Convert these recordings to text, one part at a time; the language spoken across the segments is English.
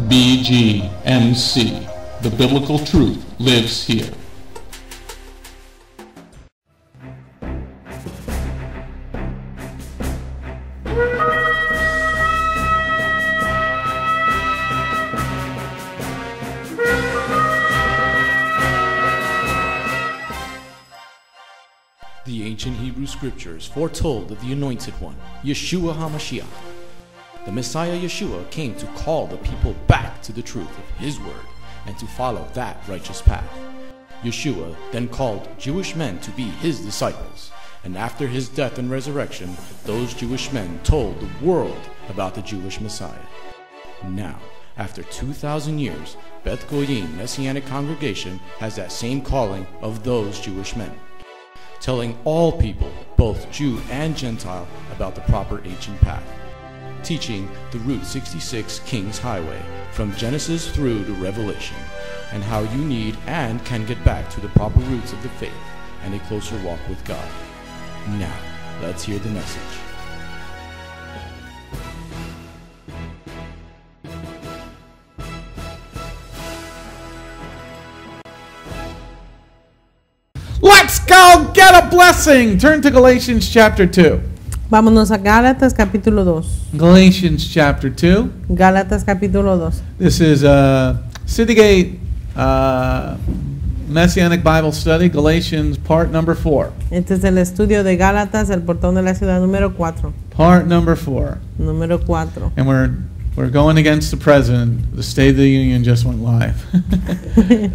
Bgmc. The biblical truth lives here. The ancient Hebrew scriptures foretold of the Anointed One, Yeshua HaMashiach. The Messiah Yeshua came to call the people back to the truth of His word and to follow that righteous path. Yeshua then called Jewish men to be His disciples, and after His death and resurrection, those Jewish men told the world about the Jewish Messiah. Now, after 2,000 years, Beth Goyim Messianic congregation has that same calling of those Jewish men, telling all people, both Jew and Gentile, about the proper ancient path, teaching the Route 66 King's Highway from Genesis through to Revelation, and how you need and can get back to the proper roots of the faith and a closer walk with God. Now, let's hear the message. Let's go get a blessing. Turn to Galatians chapter 2. Vámonos a Gálatas capítulo 2. Galatians chapter 2. Gálatas capítulo 2. This is Citygate Messianic Bible Study, Galatians part number 4. Este es el estudio de Gálatas, el portón de la ciudad número 4. Part number 4. Número 4. And we're going against the president. The State of the Union just went live. I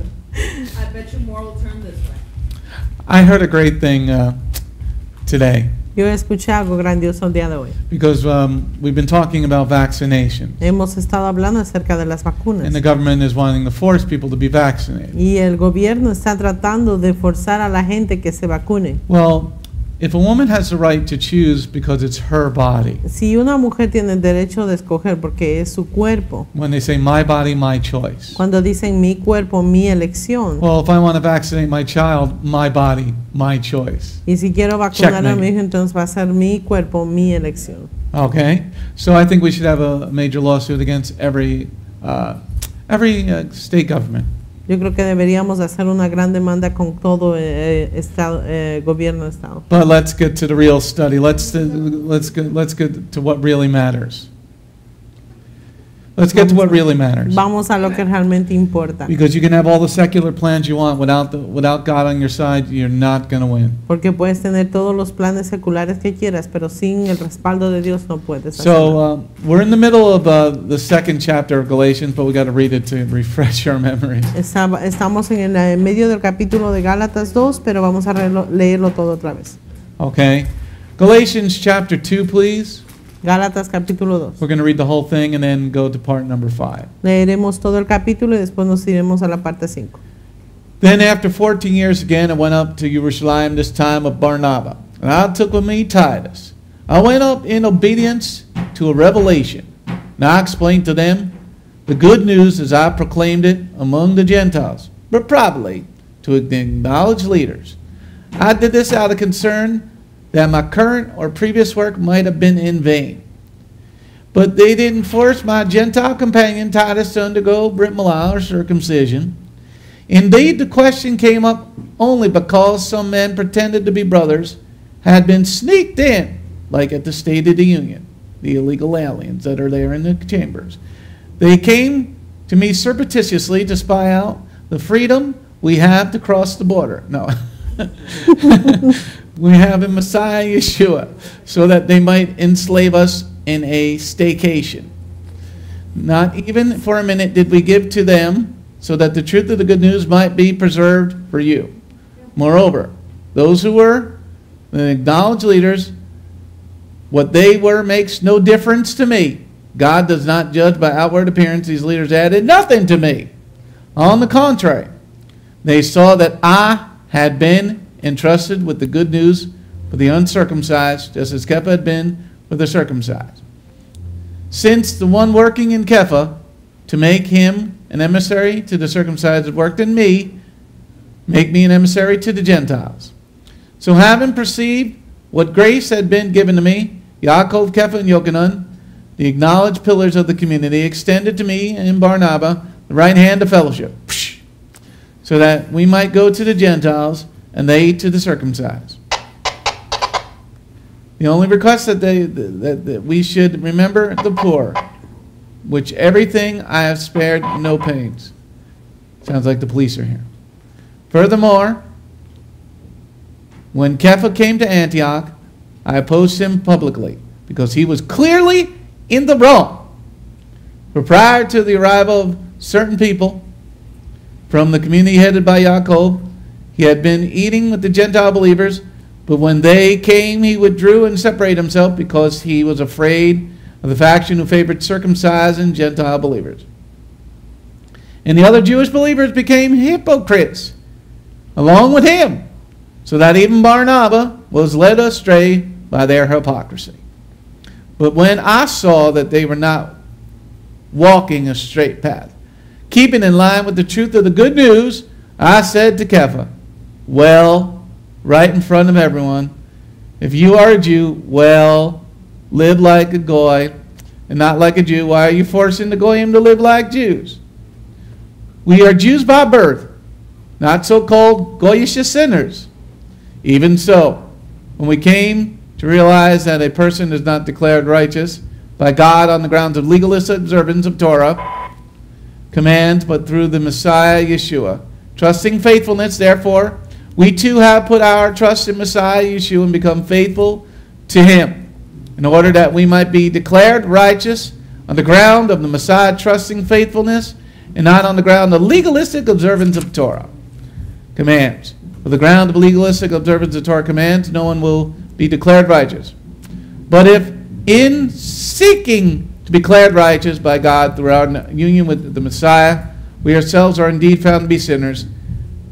bet you more will turn this way. I heard a great thing today. Yo escuché algo grandioso el día de hoy. Because we've been talking about vaccination. Hemos estado hablando acerca de las vacunas. And the government is wanting to force people to be vaccinated. Y el gobierno está tratando de forzar a la gente que se vacune. Well, if a woman has the right to choose because it's her body. Si una mujer tiene el derecho de escoger porque es su cuerpo. When they say my body, my choice. Cuando dicen mi cuerpo, mi elección. Well, if I want to vaccinate my child, my body, my choice. Y si quiero vacunar a mi hijo, entonces va a ser mi cuerpo, mi elección. Okay, so I think we should have a major lawsuit against every state government. Yo creo que deberíamos hacer una gran demanda con todo estado, gobierno de estado. But let's get to the real study. Let's get to what really matters. Let's get to what really matters. Vamos a lo que realmente importa. Because you can have all the secular plans you want without God on your side, you're not going to win. Porque puedes tener todos los planes seculares que quieras, pero sin el respaldo de Dios no puedes hacerlo. So we're in the middle of the second chapter of Galatians, but we got to read it to refresh our memory. Estamos en el medio del capítulo de Gálatas 2, pero vamos a leerlo todo otra vez. Okay, Galatians chapter 2, please. Gálatas capítulo 2. We're going to read the whole thing and then go to part number 5. Leeremos todo el capítulo y después nos iremos a la parte 5. Then after 14 years again, I went up to Jerusalem, this time with Barnabas. And I took with me Titus. I went up in obedience to a revelation. And I explained to them the good news as I proclaimed it among the Gentiles, but probably to the acknowledged leaders. I did this out of concern that my current or previous work might have been in vain. But they didn't force my Gentile companion Titus to undergo Brit Milah or circumcision. Indeed, the question came up only because some men pretended to be brothers had been sneaked in, like at the State of the Union, the illegal aliens that are there in the chambers. They came to me surreptitiously to spy out the freedom we have to cross the border. No. We have in Messiah Yeshua, so that they might enslave us in a staycation. Not even for a minute did we give to them, so that the truth of the good news might be preserved for you. Moreover, those who were the acknowledged leaders, what they were makes no difference to me. God does not judge by outward appearance. These leaders added nothing to me. On the contrary, they saw that I had been entrusted with the good news for the uncircumcised, just as Kepha had been for the circumcised. Since the one working in Kepha to make him an emissary to the circumcised had worked in me, make me an emissary to the Gentiles. So having perceived what grace had been given to me, Yaakov, Kepha, and Yochanan, the acknowledged pillars of the community, extended to me and Barnabas the right hand of fellowship, so that we might go to the Gentiles and they to the circumcised. The only request that we should remember the poor, which everything I have spared no pains. Sounds like the police are here. Furthermore, when Kepha came to Antioch, I opposed him publicly because he was clearly in the wrong. For prior to the arrival of certain people from the community headed by Yaakov, he had been eating with the Gentile believers, but when they came, he withdrew and separated himself because he was afraid of the faction who favored circumcised and Gentile believers. And the other Jewish believers became hypocrites along with him, so that even Barnabas was led astray by their hypocrisy. But when I saw that they were not walking a straight path, keeping in line with the truth of the good news, I said to Kepha, well, right in front of everyone, if you are a Jew, well, live like a Goy and not like a Jew. Why are you forcing the Goyim to live like Jews? We are Jews by birth, not so-called Goyish sinners. Even so, when we came to realize that a person is not declared righteous by God on the grounds of legalistic observance of Torah commands, but through the Messiah Yeshua, trusting faithfulness, therefore, we too have put our trust in Messiah Yeshua and become faithful to him, in order that we might be declared righteous on the ground of the Messiah trusting faithfulness, and not on the ground of legalistic observance of Torah commands. For the ground of legalistic observance of Torah commands, no one will be declared righteous. But if in seeking to be declared righteous by God through our union with the Messiah, we ourselves are indeed found to be sinners,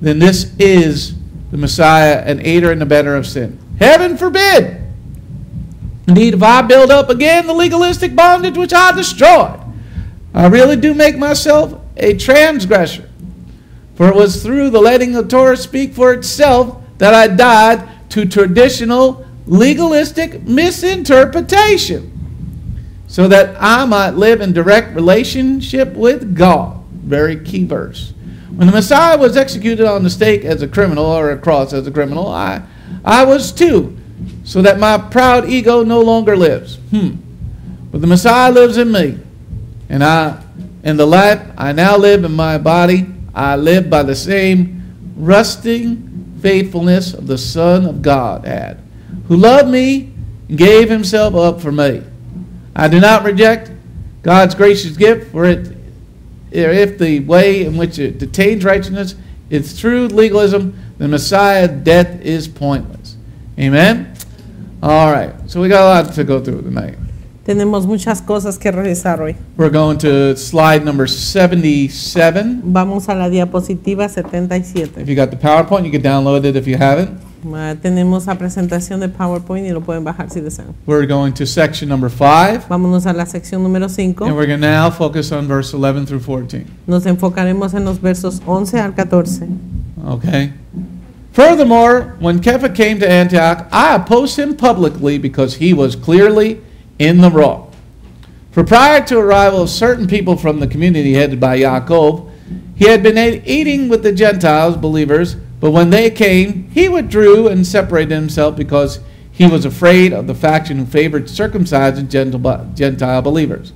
then this is the Messiah, an aider and abetter of sin. Heaven forbid! Indeed, if I build up again the legalistic bondage which I destroyed, I really do make myself a transgressor. For it was through the letting the Torah speak for itself that I died to traditional legalistic misinterpretation, so that I might live in direct relationship with God. Very key verse. When the Messiah was executed on the stake as a criminal, or a cross as a criminal, I was too, so that my proud ego no longer lives. But the Messiah lives in me, and in the life I now live in my body, I live by the same rusting faithfulness of the Son of God had, who loved me and gave himself up for me. I do not reject God's gracious gift, for if the way in which it attains righteousness is through legalism, the Messiah's death is pointless. Amen? All right, so we got a lot to go through tonight. Tenemos muchas cosas que revisar hoy. We're going to slide number 77. Vamos a la diapositiva 77. If you got the PowerPoint, you can download it if you haven't. Tenemos la presentación de PowerPoint y lo pueden bajar si desean. We're going to section number 5. Vámonos a la sección número 5. And we're going to now focus on verse 11 through 14. Nos enfocaremos en los versos 11 al 14. Okay. Furthermore, when Kepha came to Antioch, I opposed him publicly because he was clearly in the wrong. For prior to arrival of certain people from the community headed by Yaakov, he had been eating with the Gentiles believers, but when they came, he withdrew and separated himself because he was afraid of the faction who favored circumcised and Gentile believers.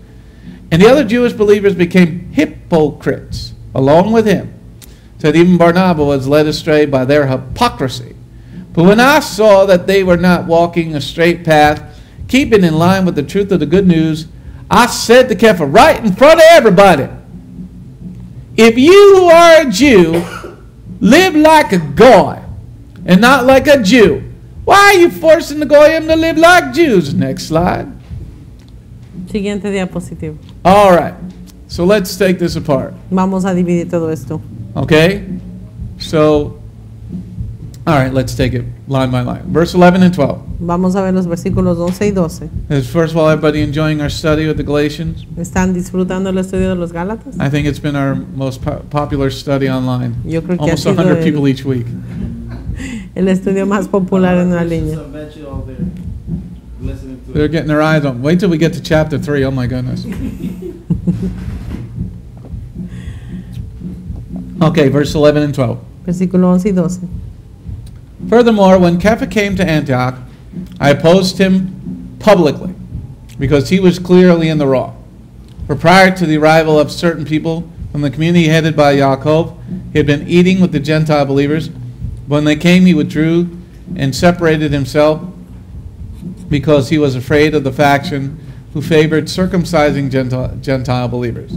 And the other Jewish believers became hypocrites along with him, so that even Barnabas was led astray by their hypocrisy. But when I saw that they were not walking a straight path, keeping in line with the truth of the good news, I said to Kepha right in front of everybody, if you who are a Jew live like a Goy and not like a Jew, why are you forcing the Goyim to live like Jews? Next slide. Siguiente diapositiva. All right, so let's take this apart. Vamos a dividir todo esto. Okay, so, all right, let's take it line by line. Verse 11 and 12. Vamos a ver los versículos 11 y 12. Is first of all, everybody enjoying our study with the Galatians? ¿Están disfrutando el estudio de los Gálatas? I think it's been our most popular study online. Yo creo que Almost ha sido 100 people each week. el estudio más popular en la línea. I met you all there listening to They're getting their eyes on. Wait till we get to chapter 3. Oh my goodness. Okay, verse 11 and 12. Versículo 11 y 12. Furthermore, when Kepha came to Antioch, I opposed him publicly, because he was clearly in the wrong. For prior to the arrival of certain people from the community headed by Yaakov, he had been eating with the Gentile believers. When they came, he withdrew and separated himself, because he was afraid of the faction who favored circumcising Gentile believers.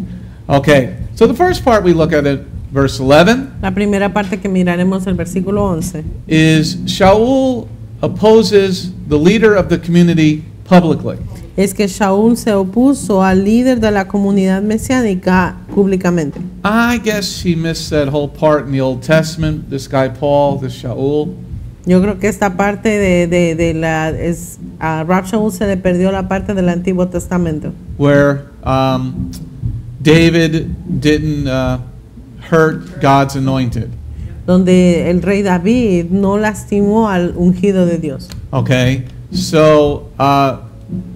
Okay, so the first part we look at it, verse 11, La primera parte que miraremos el versículo 11 is Shaul opposes the leader of the community publicly. es que Shaul se opuso al líder de la comunidad mesiánica públicamente. I guess he missed that whole part in the Old Testament, this guy Paul, this Shaul. Yo creo que esta parte de la a Rab Shaul se le perdió la parte del Antiguo Testamento, Where David didn't hurt God's anointed. donde el rey David no lastimó al ungido de Dios. Okay, so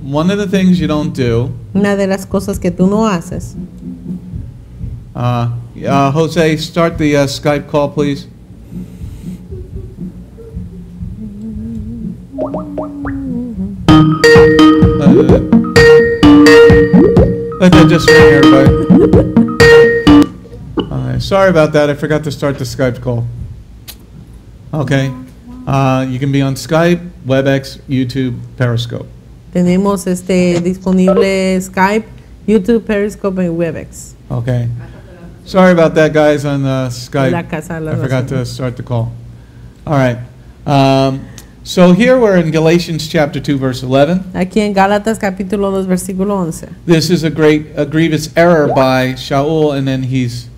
one of the things you don't do, Una de las cosas que tú no haces. Jose, start the Skype call, please. Let that just ring, everybody. Sorry about that. I forgot to start the Skype call. Okay. You can be on Skype, WebEx, YouTube, Periscope. Tenemos disponible Skype, YouTube, Periscope y Webex. Okay. Sorry about that, guys, on Skype. La casa de la I forgot to razón. start the call. All right. So here we're in Galatians chapter 2, verse 11. Aquí en Gálatas capítulo 2 versículo 11. This is a grievous error by Shaul, and then he's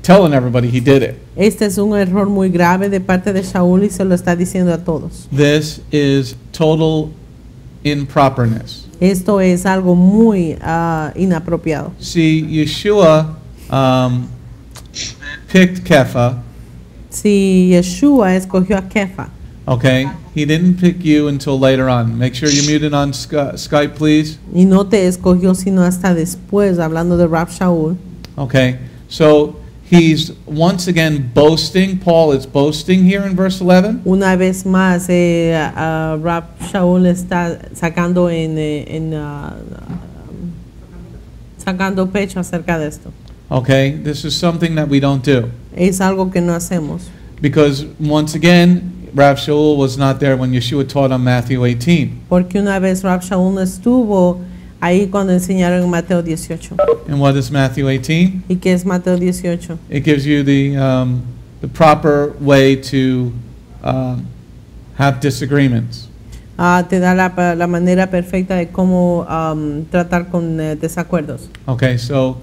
telling everybody he did it. Este es un error muy grave de parte de Shaul y se lo está diciendo a todos. This is total improperness. Esto es algo muy inapropiado. See, Yeshua picked Kepha, Si Yeshua escogió a Kefa, okay? He didn't pick you until later on. Make sure you're muted on Skype, please. y no te escogió sino hasta después, hablando de Rab Shaul. Okay, so he's once again boasting. Paul is boasting here in verse 11. Una vez más, Rab Shaul está sacando sacando pecho acerca de esto. Okay, this is something that we don't do. Es algo que no hacemos. Because once again, Rav Shaul was not there when Yeshua taught on Matthew 18. Porque una vez Rab Shaul no estuvo ahí cuando enseñaron en Mateo 18. And what is Matthew 18? ¿Y qué es Mateo 18? It gives you the proper way to have disagreements. Te da la manera perfecta de cómo tratar con desacuerdos. Okay, so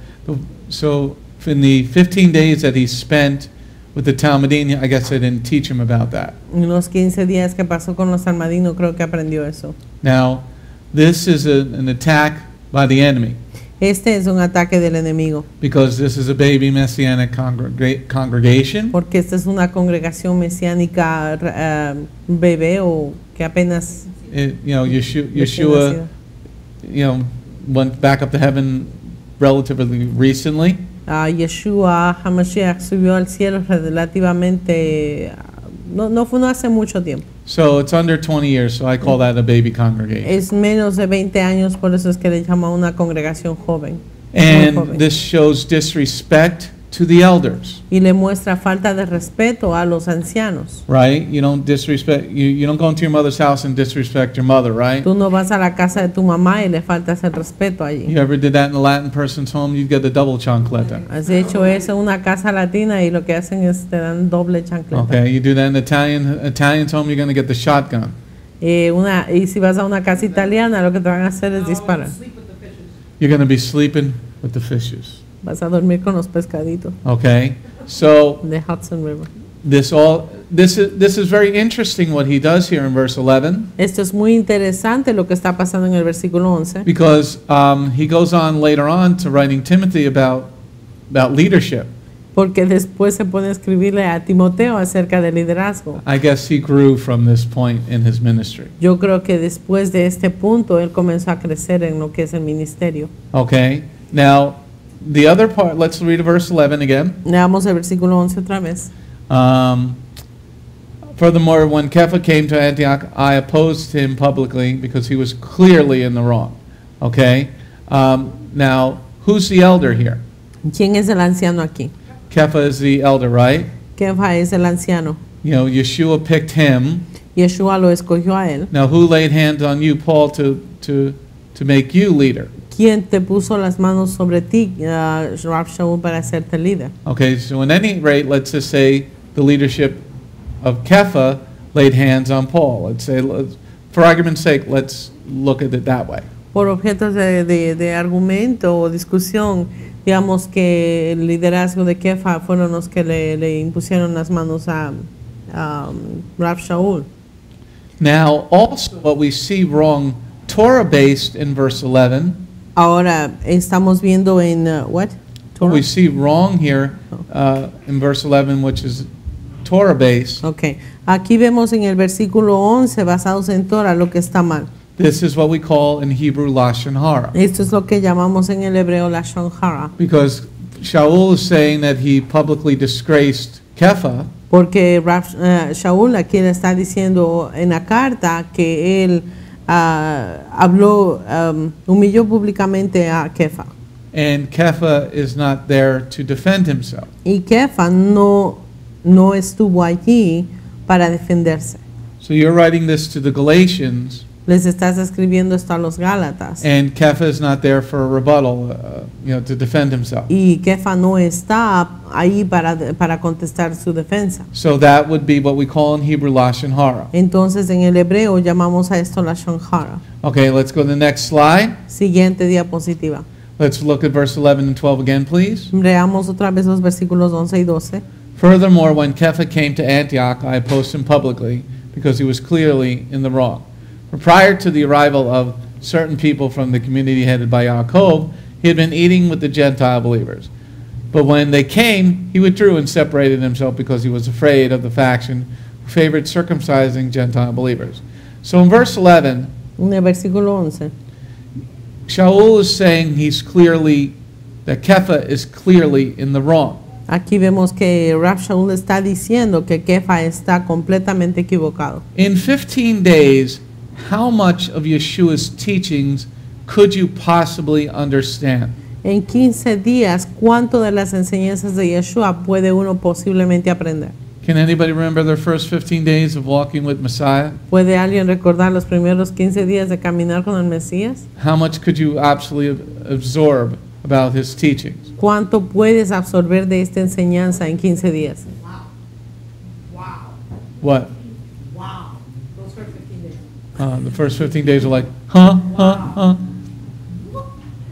in the 15 days that he spent with the Talmudim, I guess I didn't teach him about that. En los 15 días que pasó con los almadinos creo que aprendió eso. Now, this is an attack by the enemy, Este es un ataque del enemigo, because this is a baby Messianic congregation. porque esta es una congregación mesiánica bebé o que apenas Yeshua, went back up to heaven relatively recently. Yeshua HaMashiach subió al cielo relativamente, no hace mucho tiempo. So it's under 20 years, so I call that a baby congregation. Es menos de 20 años, por eso es que le llama una congregación joven. Muy And joven. this shows disrespect to the elders, Y le muestra falta de respeto a los ancianos. right? You don't disrespect, you don't go into your mother's house and disrespect your mother, right? Tú no vas a la casa de tu mamá y le faltas el respeto allí. You ever did that in a Latin person's home, you'd get the double chancleta. Has hecho eso en una casa latina y lo que hacen es te dan doble chancleta. Okay, you do that in Italian's home, you're going to get the shotgun. Y si vas a una casa italiana, lo que te van a hacer es disparar. You're going to be sleeping with the fishes. Vas a dormir con los pescaditos Okay, so de Hudson River. this is very interesting what he does here in verse 11, Esto es muy interesante lo que está pasando en el versículo 11, because he goes on later on to writing Timothy about leadership. porque después se pone a escribirle a Timoteo acerca del liderazgo. I guess he grew from this point in his ministry. Yo creo que después de este punto él comenzó a crecer en lo que es el ministerio. Okay, now the other part, let's read verse 11 again. Leamos el versículo 11 otra vez. Furthermore, when Kepha came to Antioch, I opposed him publicly because he was clearly in the wrong. Okay, now who's the elder here? ¿Quién es el anciano aquí? Kepha is the elder, right? Kefa es el anciano. You know, Yeshua picked him. Yeshua lo escogió a él. Now, who laid hands on you, Paul, to make you leader? ¿Quién te puso las manos sobre ti, Rav Shaul, para hacerte líder? Okay, so at any rate, let's just say the leadership of Kepha laid hands on Paul. Let's say, for argument's sake, let's look at it that way. Por objetos de argumento o discusión, digamos que el liderazgo de Kefa fueron los que le impusieron las manos a Rav Shaul. Now, also what we see wrong, Torah-based in verse 11, Ahora estamos viendo en what? what we see wrong here in verse 11, which is Torah-based, Okay. Aquí vemos en el versículo 11, basados en Torah, lo que está mal. this is what we call in Hebrew Lashon Hara. Esto es lo que llamamos en el hebreo Lashon Hara. Because Shaul is saying that he publicly disgraced Kepha, Porque Shaul aquí le está diciendo en la carta que él humilló públicamente a Kefa. and Kepha is not there to defend himself. Y Kefa no estuvo allí para defenderse. So you're writing this to the Galatians, Les estás escribiendo esto a los Gálatas. and Kepha is not there for a rebuttal, to defend himself. Y Kefa no está ahí para contestar su defensa. So that would be what we call in Hebrew Lashon Hara. Entonces en el hebreo llamamos a esto Lashon Hara. Okay, let's go to the next slide. Siguiente diapositiva. Let's look at verse 11 and 12 again, please. Leamos otra vez los versículos 11 y 12. Furthermore, when Kepha came to Antioch, I opposed him publicly because he was clearly in the wrong. For prior to the arrival of certain people from the community headed by Yaakov, he had been eating with the Gentile believers. But when they came, he withdrew and separated himself because he was afraid of the faction who favored circumcising Gentile believers. So in verse 11, En el versículo 11. Shaul is saying that Kepha is clearly in the wrong. Aquí vemos que Rav Shaul está diciendo que Kefa está completamente equivocado. In 15 days, how much of Yeshua's teachings could you possibly understand? En 15 días, ¿cuánto de las enseñanzas de Yeshua puede uno posiblemente aprender? Can anybody remember their first 15 days of walking with Messiah? ¿Puede alguien recordar los primeros 15 días de caminar con el Mesías? How much could you absolutely absorb about his teachings? ¿Cuánto puedes absorber de esta enseñanza en 15 días? What? Wow. Those first 15 days. The first 15 days are like, huh?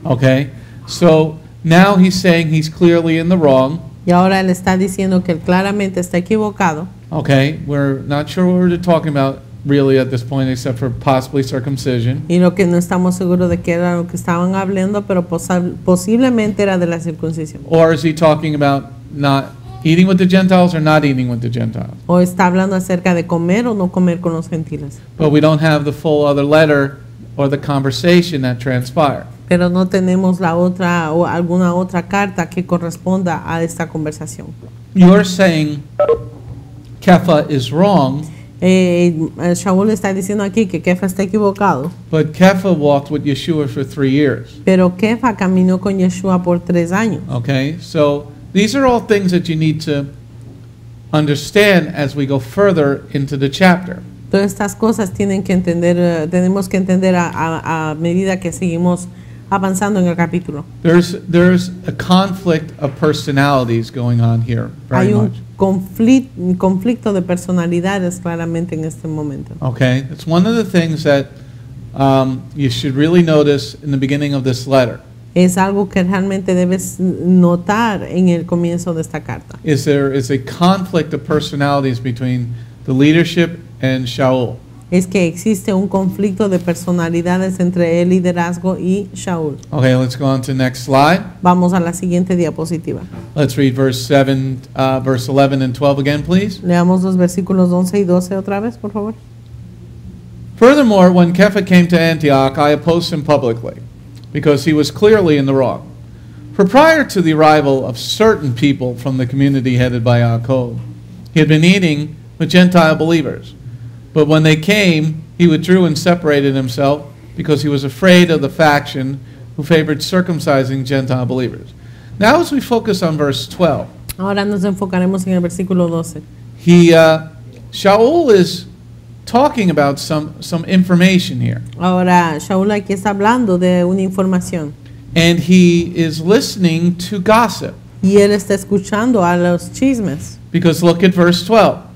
Okay, so now he's saying he's clearly in the wrong. Y ahora él está diciendo que él claramente está equivocado. Okay, we're not sure what we're talking about really at this point except for possibly circumcision. Y lo que no estamos seguros de qué era lo que estaban hablando, pero posiblemente era de la circuncisión. Or is he talking about not eating with the Gentiles or not eating with the Gentiles? O está hablando acerca de comer o no comer con los gentiles. But we don't have the full other letter or the conversation that transpired. Pero no tenemos la otra o alguna otra carta que corresponda a esta conversación. You're saying Kepha is wrong, Shaul está diciendo aquí que Kefa está equivocado, but Kepha walked with Yeshua for 3 years. pero Kefa caminó con Yeshua por 3 años. Okay, so these are all things that you need to understand as we go further into the chapter. Todas estas cosas tienen que entender, tenemos que entender a medida que seguimos avanzando en el capítulo. There's a conflict of personalities going on here very Hay much. un conflicto de personalidades claramente en este momento. Okay, it's one of the things that you should really notice in the beginning of this letter. Es algo que realmente debes notar en el comienzo de esta carta. There is a conflict of personalities between the leadership and Shaul. es que existe un conflicto de personalidades entre el liderazgo y Shaul. Okay, let's go on to the next slide. Vamos a la siguiente diapositiva. Let's read verse 11 and 12 again, please. Leamos los versículos 11 y 12 otra vez, por favor. Furthermore, when Kepha came to Antioch, I opposed him publicly, because he was clearly in the wrong. For prior to the arrival of certain people from the community headed by Yaakov, he had been eating with Gentile believers. But when they came, he withdrew and separated himself, because he was afraid of the faction who favored circumcising Gentile believers. Now as we focus on verse 12, Ahora nos enfocaremos en el versículo 12. Shaul is talking about some information here. Ahora, Shaul aquí está hablando de una información. And he is listening to gossip. Y él está escuchando a los chismes. Because look at verse 12.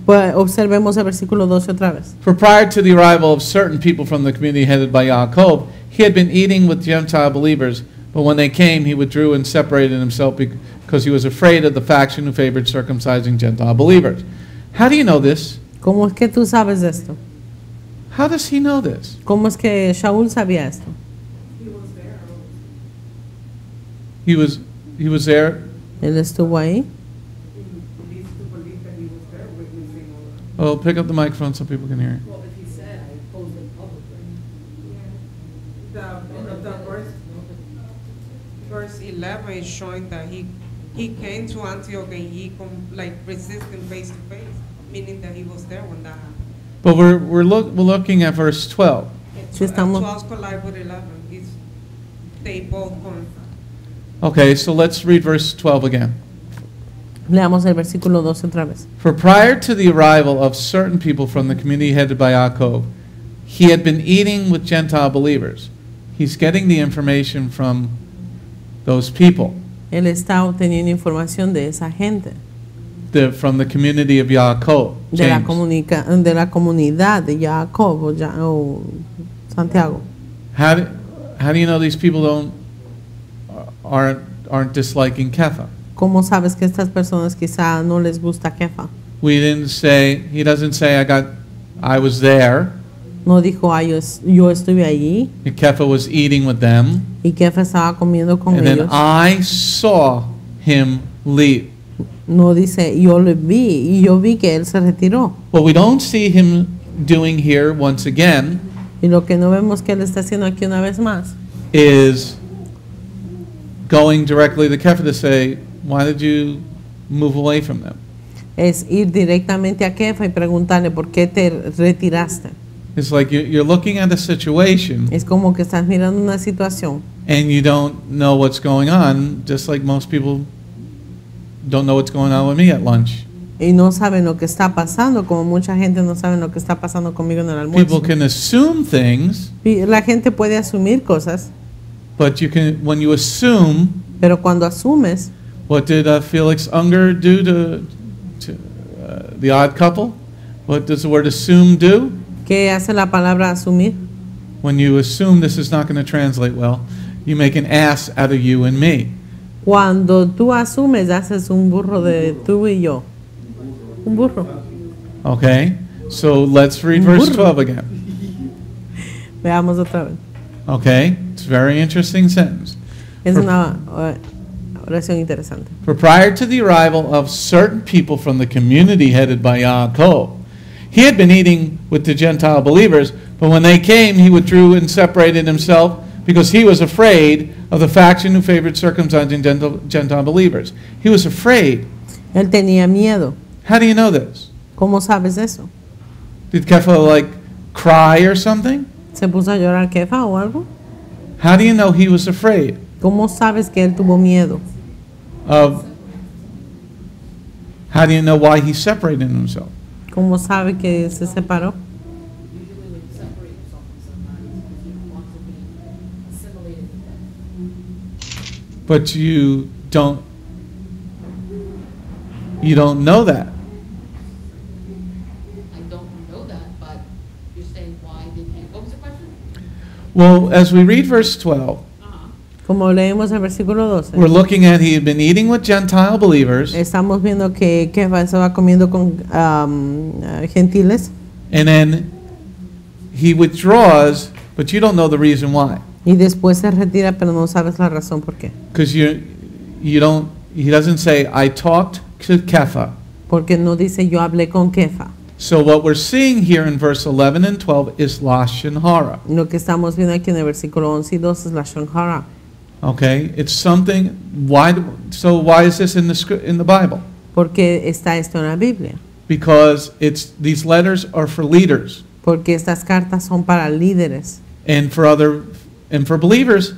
Pues observemos el versículo 12 otra vez. For prior to the arrival of certain people from the community headed by Yaakov, he had been eating with Gentile believers, but when they came, he withdrew and separated himself because he was afraid of the faction who favored circumcising Gentile believers. How do you know this? ¿Cómo es que tú sabes esto? How does he know this? ¿Cómo es que Shaul sabía esto? He was there. Él estuvo ahí. Oh, pick up the microphone so people can hear you. Well, if he said, I opposed it publicly. Verse 11 is showing that he came to Antioch and he resisted face to face, meaning that he was there when that happened. But we're looking at verse 12. Sí, estamos. 12 collide with 11. They both come. Okay, so let's read verse 12 again. Leamos el versículo 12 otra vez. For prior to the arrival of certain people from the community headed by Yaakov, he had been eating with Gentile believers. He's getting the information from those people. Él está obteniendo información de esa gente. From the community of Yaakov. De la comunidad de Jacob o Santiago. How do you know these people aren't disliking Kepha? ¿Cómo sabes que estas personas quizá no les gusta Kefa? He doesn't say I was there. No dijo, yo estuve allí. Kepha was eating with them. Y Kefa estaba comiendo con and ellos. then I saw him leave. No dice, yo lo vi y yo vi que él se retiró. What we don't see him doing here once again Y lo que no vemos que él está haciendo aquí una vez más is going directly to Kepha to say, why did you move away from them? es ir directamente a Kefa y preguntarle por qué te retiraste. It's like you're looking at a situation Es como que estás mirando una situación and you don't know what's going on, just like most people don't know what's going on with me at lunch. y no saben lo que está pasando, como mucha gente no sabe lo que está pasando conmigo en el People almuerzo. can assume things, Y la gente puede asumir cosas, but when you assume, pero cuando asumes, what did Felix Unger do to The Odd Couple? What does the word assume do? ¿qué hace la palabra asumir? When you assume this is not going to translate well, you make an ass out of you and me. Cuando tú asumes, haces un burro de tú y yo. Un burro. Okay? So let's read verse 12 again. Veamos otra vez. Okay? It's a very interesting sentence. Es una oración interesante. For prior to the arrival of certain people from the community headed by Yaakov, he had been eating with the Gentile believers, but when they came, he withdrew and separated himself because he was afraid of the faction who favored circumcising Gentile believers. He was afraid. Él tenía miedo. How do you know this? ¿Cómo sabes eso? Did Kepha cry or something? ¿Se puso a llorar Kefa o algo? How do you know he was afraid ¿Cómo sabes que él tuvo miedo? of? How do you know why he separated himself? ¿Cómo sabe que se separó? Usually when you separate yourself from somebody, you want to be assimilated with them. But you don't know that. I don't know that, but you're saying why did he, what was the question? Well, as we read verse 12, Como leemos el versículo 12, we're looking at he had been eating with Gentile believers, estamos viendo que Kefa estaba comiendo con gentiles and then he withdraws, but you don't know the reason why. Y después se retira, pero no sabes la razón por qué. Because he doesn't say, I talked to Kepha. Porque no dice yo hablé con Kefa. So what we're seeing here in verse 11 and 12 is Lashon Hara. Lo que estamos viendo aquí en el versículo 11 y 12 es la Lashon Hara. Okay, it's something. Why is this in the Bible? Porque está esto en la Biblia. Because these letters are for leaders Porque estas cartas son para líderes and for believers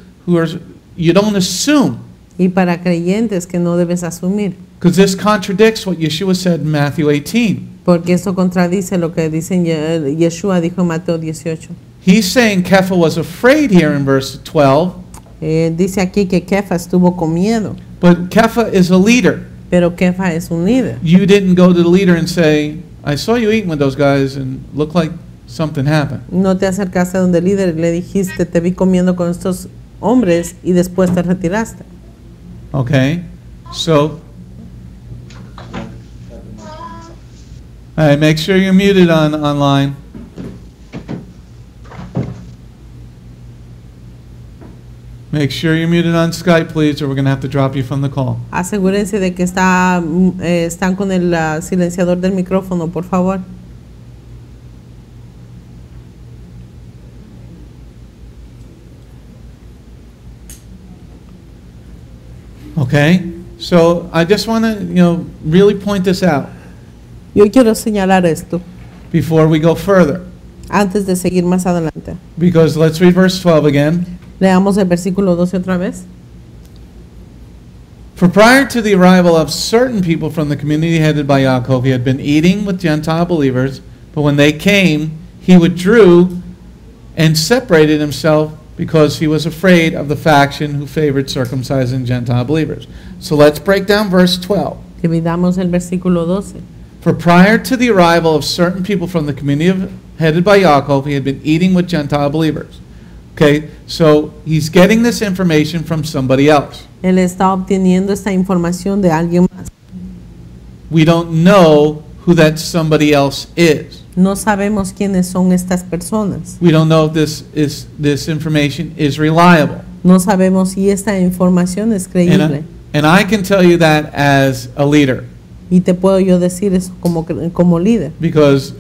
you don't assume, y para creyentes que no debes asumir. because this contradicts what Yeshua said in Matthew 18. Porque esto contradice lo que dicen Yeshua dijo en Mateo 18. He's saying Kepha was afraid here in verse 12, Dice aquí que Kefa estuvo con miedo, but Kepha is a leader. pero Kefa es un líder. You didn't go to the leader and say, I saw you eating with those guys and looked like something happened. No te acercaste a donde el líder y le dijiste, te vi comiendo con estos hombres y después te retiraste. Okay, so all right, make sure you're muted online. Make sure you're muted on Skype, please, or we're going to have to drop you from the call. Asegúrense de que están con el silenciador del micrófono, por favor. Okay, so I just want to, really point this out Yo quiero señalar esto before we go further, antes de seguir más adelante. because let's read verse 12 again. Leamos el versículo 12 otra vez. For prior to the arrival of certain people from the community headed by Yaakov, he had been eating with Gentile believers, but when they came, he withdrew and separated himself because he was afraid of the faction who favored circumcising Gentile believers. So let's break down verse 12. Dividamos el versículo 12. For prior to the arrival of certain people from the community headed by Yaakov, he had been eating with Gentile believers. Okay, so he's getting this information from somebody else. Él está obteniendo esta información de alguien más. We don't know who that somebody else is. No sabemos quiénes son estas personas. We don't know if this information is reliable. No sabemos si esta información es creíble. And I can tell you that as a leader, Y te puedo yo decir eso como líder. because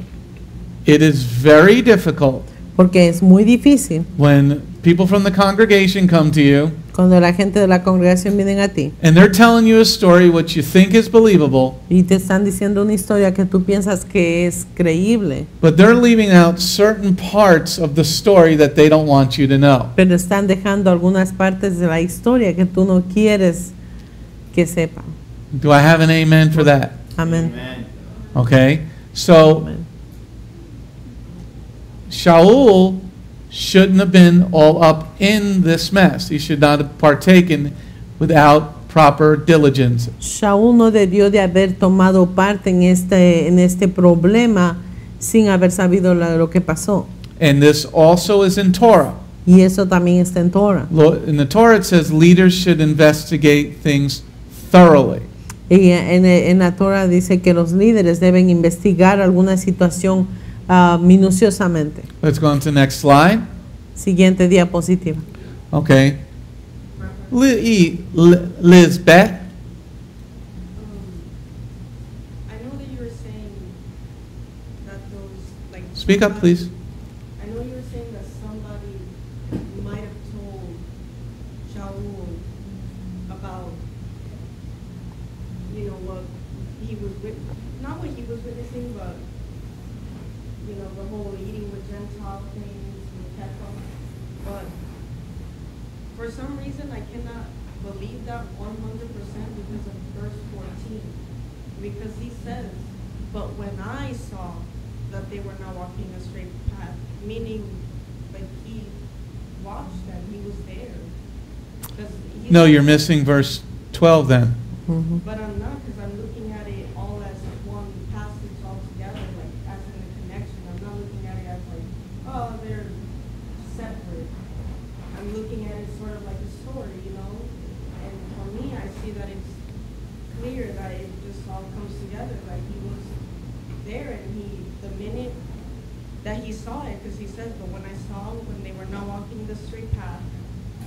it is very difficult Porque es muy difícil when people from the congregation come to you cuando la gente de la congregación viene a ti and they're telling you a story which you think is believable, y te están diciendo una historia que tú piensas que es creíble, but they're leaving out certain parts of the story that they don't want you to know. pero están dejando algunas partes de la historia que tú no quieres que sepan. Do I have an amen for that? Amén. Okay, so Amén. Shaul shouldn't have been all up in this mess. He should not have partaken without proper diligence. Shaul no debió de haber tomado parte en este problema sin haber sabido lo que pasó. And this also is in Torah. Y eso también está en Torah. In the Torah it says leaders should investigate things thoroughly. Y en la Torah dice que los líderes deben investigar alguna situación minuciosamente. Let's go on to the next slide. Siguiente diapositiva. Okay. Lizbeth. I know that you were saying that those, like... Speak up, please. I know you were saying that somebody might have told Shaul about, what he was not what he was witnessing, but, the whole eating with Gentile things with Kepha. But for some reason, I cannot believe that 100% because of verse 14. Because he says, but when I saw that they were not walking a straight path, meaning like he watched them, he was there. No, you're missing verse 12 then. Mhm. But I'm not, because I'm looking at it all as one passage altogether, like as in a connection. I'm not looking at it as like, oh, they're separate. I'm looking at it sort of like a story, And for me, I see that it's clear that it just all comes together. Like he was there, and the minute that he saw it, because he says, but when I saw when they were not walking the straight path,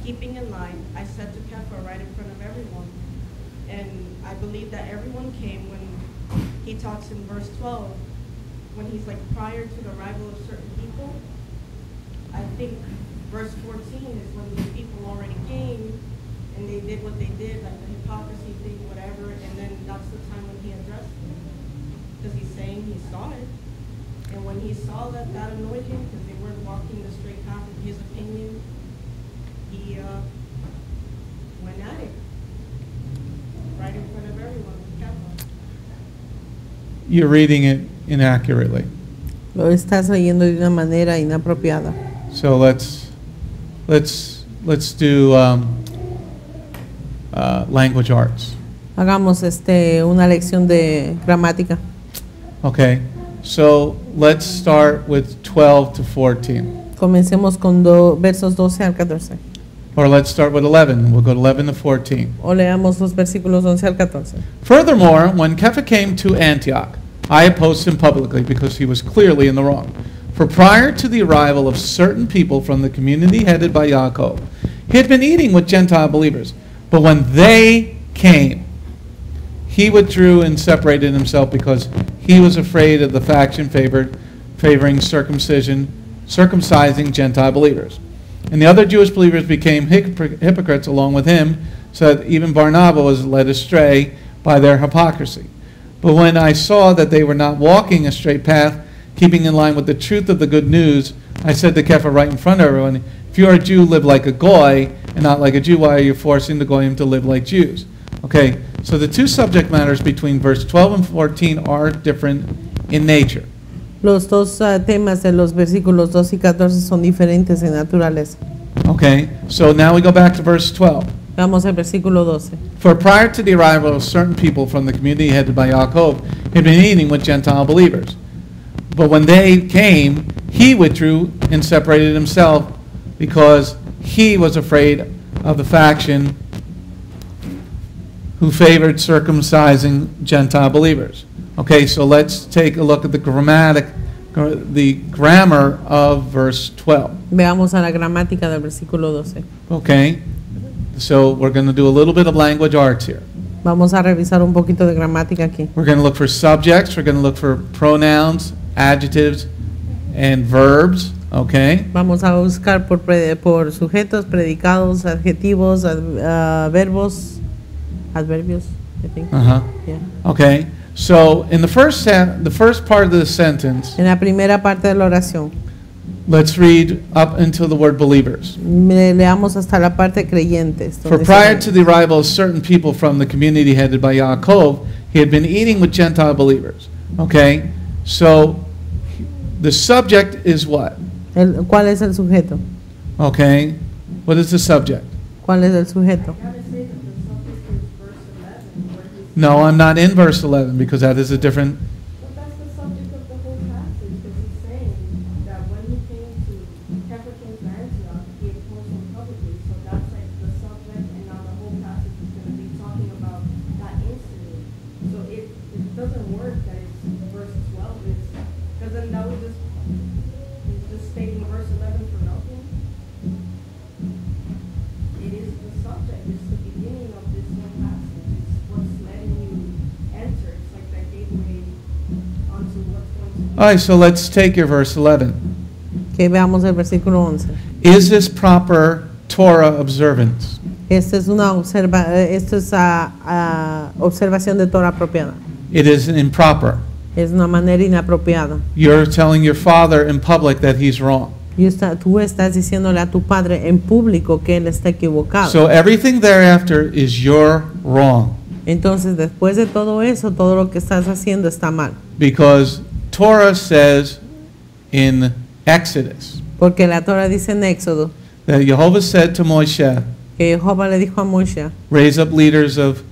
keeping in line, I said to Kepha right in front of everyone. And I believe that everyone came when he talks in verse 12, when he's like prior to the arrival of certain people. I think verse 14 is when these people already came and they did what they did, like the hypocrisy thing, whatever, and then that's the time when he addressed them. Because he's saying he saw it. And when he saw that that annoyed him because they weren't walking the straight path in his opinion, he went at it right in front of everyone with Kepha. You're reading it inaccurately. Lo estás leyendo de una manera inapropiada. So let's do language arts. Hagamos una lección de gramática. Okay, so let's start with 12 to 14. Comencemos con versos 12 al 14. Or let's start with 11. We'll go to 11 to 14. O leamos los versículos 11 al 14. Furthermore, when Kepha came to Antioch, I opposed him publicly because he was clearly in the wrong. For prior to the arrival of certain people from the community headed by Yaakov, he had been eating with Gentile believers. But when they came, he withdrew and separated himself because he was afraid of the faction favoring circumcising Gentile believers. And the other Jewish believers became hypocrites along with him, so that even Barnabas was led astray by their hypocrisy. But when I saw that they were not walking a straight path, keeping in line with the truth of the good news, I said to Kepha right in front of everyone, if you are a Jew, live like a Goy, and not like a Jew. Why are you forcing the Goyim to live like Jews? Okay, so the two subject matters between verse 12 and 14 are different in nature. Los dos temas de los versículos 2 y 14 son diferentes en naturaleza. Okay, so now we go back to verse 12. Vamos al versículo 12. For prior to the arrival of certain people from the community headed by Yaakov, he had been eating with Gentile believers. But when they came, he withdrew and separated himself because he was afraid of the faction who favored circumcising Gentile believers. Okay, so let's take a look at the grammar of verse 12. Veamos a la gramática del versículo 12. Okay, so we're going to do a little bit of language arts here. Vamos a revisar un poquito de gramática aquí. We're going to look for subjects, we're going to look for pronouns, adjectives, and verbs. Okay. Vamos a buscar por sujetos, predicados, adjetivos, verbos, adverbios, I think. Uh-huh. Yeah. Okay. So in the first part of the sentence, En la primera parte de la oración, let's read up until the word believers. leamos hasta la parte creyentes. For prior to the arrival of certain people from the community headed by Yaakov, he had been eating with Gentile believers. Okay. So the subject is what? ¿Cuál es el sujeto? Okay. What is the subject? ¿Cuál es el sujeto? Gotta say that the subject is verse 11, where he's No, I'm not in verse 11 because that is a different. Well, that's the subject of the whole passage, because he's saying that when he came to Kepha came to Antioch, he opposed him publicly. So that's like the subject, and now the whole passage is going to be talking about that incident. So it doesn't work that it's verse 12, because then that would just stating verse 11 for nothing. It is the subject, it's the beginning of this whole passage. It's what's letting you enter. It's like that gateway onto what's going to be. All right, so let's take your verse 11. Que veamos el versículo 11. Is this proper Torah observance? Esta es observación de Torah apropiada. It is improper. Es una manera inapropiada. You're telling your father in public that he's wrong. Tú estás diciéndole a tu padre en público que él está equivocado. So everything thereafter is you're wrong. Entonces, después de todo eso, todo lo que estás haciendo está mal. Because Torah says in Exodus Porque la Torah dice en Éxodo that Jehovah said to Moshe, que Jehová le dijo a Moisés, raise up leaders of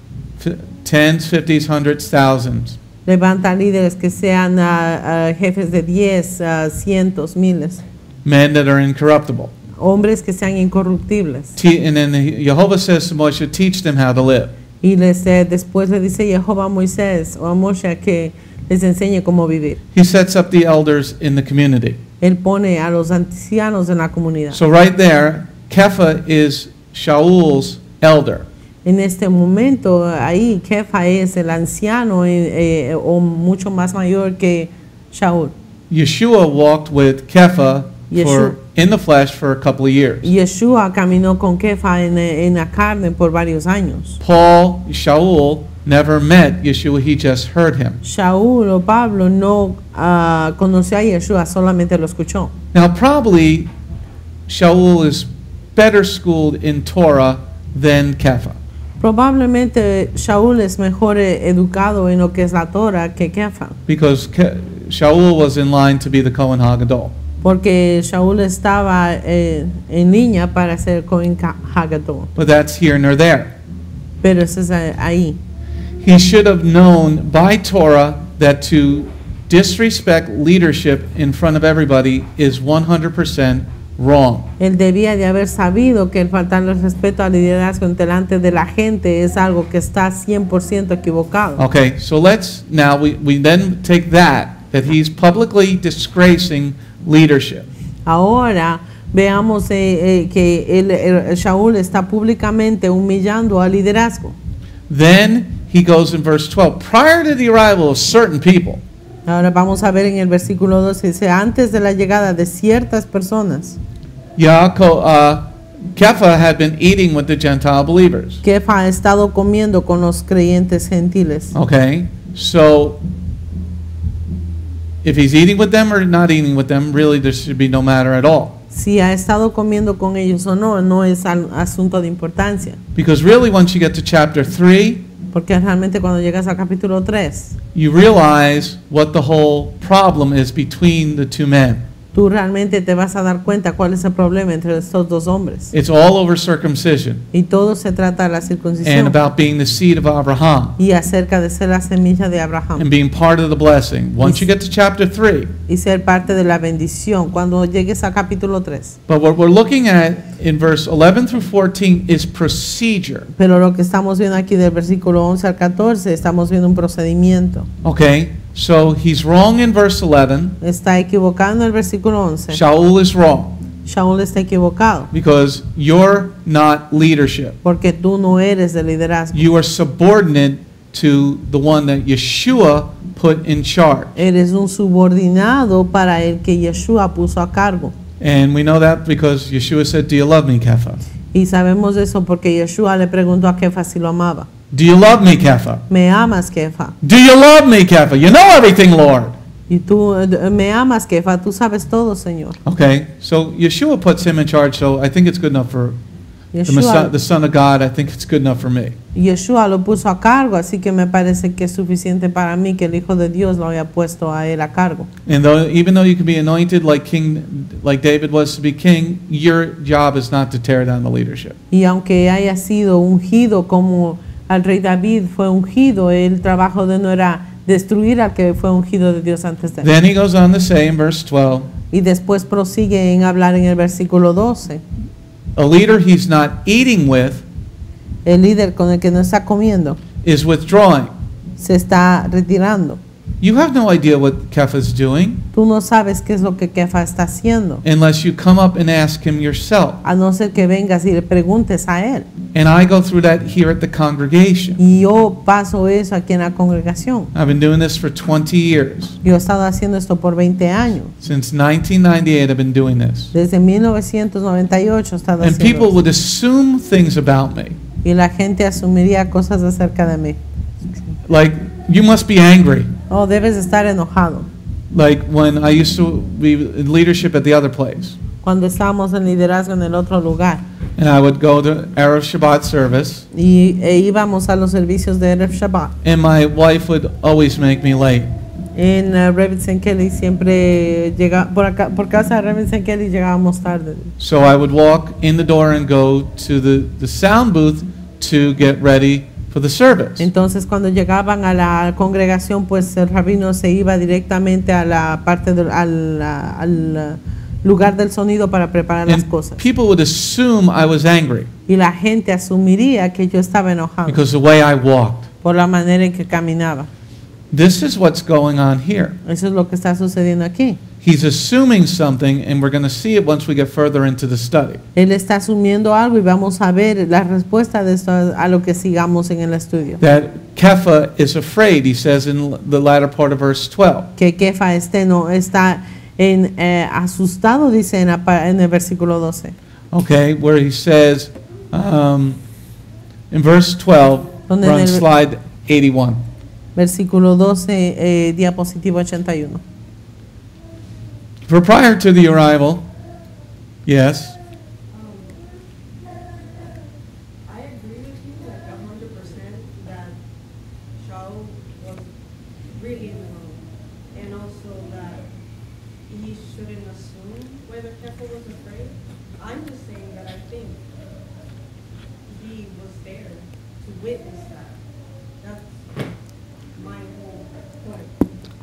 tens, fifties, hundreds, thousands. levanta líderes que sean jefes de 10, cientos, miles. Men that are incorruptible. Hombres que sean incorruptibles. And then Jehovah says to Moshe, teach them how to live. Y después le dice Jehová a Moisés o a Moshe que les enseñe cómo vivir. He sets up the elders in the community. Él pone a los ancianos en la comunidad. So right there, Kepha is Shaul's elder. En este momento, ahí, Kefa es el anciano o mucho más mayor que Shaul. Yeshua walked with Kepha Yeshua. in the flesh for a couple of years. Yeshua caminó con Kefa en la carne por varios años. Shaul never met Yeshua, he just heard him. Shaul o Pablo no conoció a Yeshua, solamente lo escuchó. Now probably Shaul is better schooled in Torah than Kepha. Probablemente Shaul es mejor educado en lo que es la Torah que Kefa, Because Shaul was in line to be the Kohen HaGadol. porque Shaul estaba en línea para ser Kohen HaGadol. But that's here nor there. Pero eso es ahí. He should have known by Torah that to disrespect leadership in front of everybody is 100% wrong. Él debía de haber sabido que el faltarle el respeto al liderazgo delante de la gente es algo que está 100% equivocado. Okay, so let's now we then take that he's publicly disgracing leadership. Ahora veamos que Shaul está públicamente humillando al liderazgo. Then he goes in verse 12, prior to the arrival of certain people. Ahora vamos a ver en el versículo 12, dice, antes de la llegada de ciertas personas, Kepha had been eating with the Gentile believers. Kefa ha estado comiendo con los creyentes gentiles. Okay, so if he's eating with them or not eating with them, really there should be no matter at all. Si ha estado comiendo con ellos o no, no es asunto de importancia. Because really once you get to chapter 3, Porque realmente cuando llegas al capítulo 3, you realize what the whole problem is between the two men. tú realmente te vas a dar cuenta cuál es el problema entre estos dos hombres. It's all over circumcision Y todo se trata de la and circuncisión about being the seed of Abraham y acerca de ser la semilla de and Abraham being part of the blessing. Once you get to chapter 3, y ser parte de la bendición cuando llegues al capítulo 3. but what we're looking at in verse 11 through 14 is procedure. Pero lo que estamos viendo aquí del versículo 11 al 14, estamos viendo un procedimiento. Okay, so he's wrong in verse 11. Está equivocado en el versículo 11. Shaul is wrong Shaul está equivocado because you're not leadership. porque tú no eres de liderazgo. You are subordinate to the one that Yeshua put in charge. Eres un subordinado para el que Yeshua puso a cargo. And we know that because Yeshua said, "Do you love me, Kepha? Y sabemos eso porque Yeshua le preguntó a Kefa si lo amaba. Do you love me, Kepha? ¿Me amas, Kefa? Do you love me, Kepha? You know everything, Lord." Y tú, ¿me amas, Kefa? Tú sabes todo, Señor. Okay, so Yeshua puts him in charge, so I think it's good enough for Yeshua, the Son of God. I think it's good enough for me. Yeshua lo puso a cargo, así que me parece que es suficiente para mí que el Hijo de Dios lo haya puesto a él a cargo. And even though you can be anointed like David was to be king, your job is not to tear down the leadership. Y aunque haya sido ungido como al rey David fue ungido, el trabajo de él no era destruir al que fue ungido de Dios antes de él. Then he goes on to say in verse 12, Y después prosigue en hablar en el versículo 12. a leader he's not eating with El líder con el que no está comiendo is withdrawing. se está retirando. You have no idea what Kepha's doing Tú no sabes qué es lo que Kefa está haciendo, unless you come up and ask him yourself. a no ser que vengas y le preguntes a él. And I go through that here at the congregation. Y yo paso eso aquí en la congregación. I've been doing this for 20 years. Yo he estado haciendo esto por 20 años. Since 1998 I've been doing this. Desde 1998 he estado And haciendo people esto. would assume things about me. Y la gente asumiría cosas acerca de mí. Like, you must be angry. Oh, debes estar enojado. Like when I used to be in leadership at the other place. Cuando estábamos en liderazgo en el otro lugar And I would go to Erev Shabbat service. íbamos a los servicios de Erev Shabbat. And my wife would always make me late. En Robinson Kelly siempre llega por casa de Robinson Kelly llegábamos tarde. So I would walk in the door and go to the sound booth to get ready for the service. Entonces cuando llegaban a la congregación, pues el rabino se iba directamente a la parte al lugar del sonido para preparar las And cosas. people would assume I was angry Y la gente asumiría que yo estaba enojado because the way I walked. por la manera en que caminaba. this is what's going on here. Eso es lo que está sucediendo aquí. He's assuming something, and we're going to see it once we get further into the study. Él está asumiendo algo y vamos a ver la respuesta de esto a lo que sigamos en el estudio. That Kepha is afraid, he says in the latter part of verse 12. Que Kefa no está asustado, dice en el versículo 12. Okay, where he says in verse 12, Donde we're en on el- slide 81. Versículo 12, diapositiva 81. For prior to the arrival, yes, I agree with you, like 100%, that Shaul was really in the wrong. And also that he shouldn't assume whether Kefa was afraid. I'm just saying that I think he was there to witness that. That's my whole point.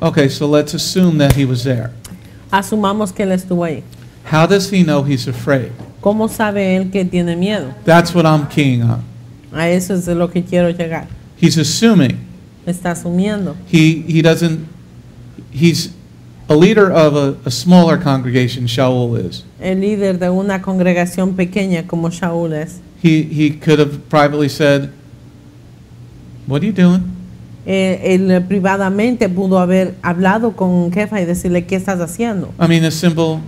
okay, so let's assume that he was there. Asumamos que él estuvo ahí. How does he know he's afraid? ¿Cómo sabe él que tiene miedo? That's what I'm keying on. A eso es de lo que quiero llegar. He's assuming. Está asumiendo. He doesn't, he's a leader of a smaller congregation, Shaul is. El líder de una congregación pequeña como Shaul es. He could have privately said, what are you doing? Él privadamente pudo haber hablado con Kefa y decirle qué estás haciendo. I mean, a simple,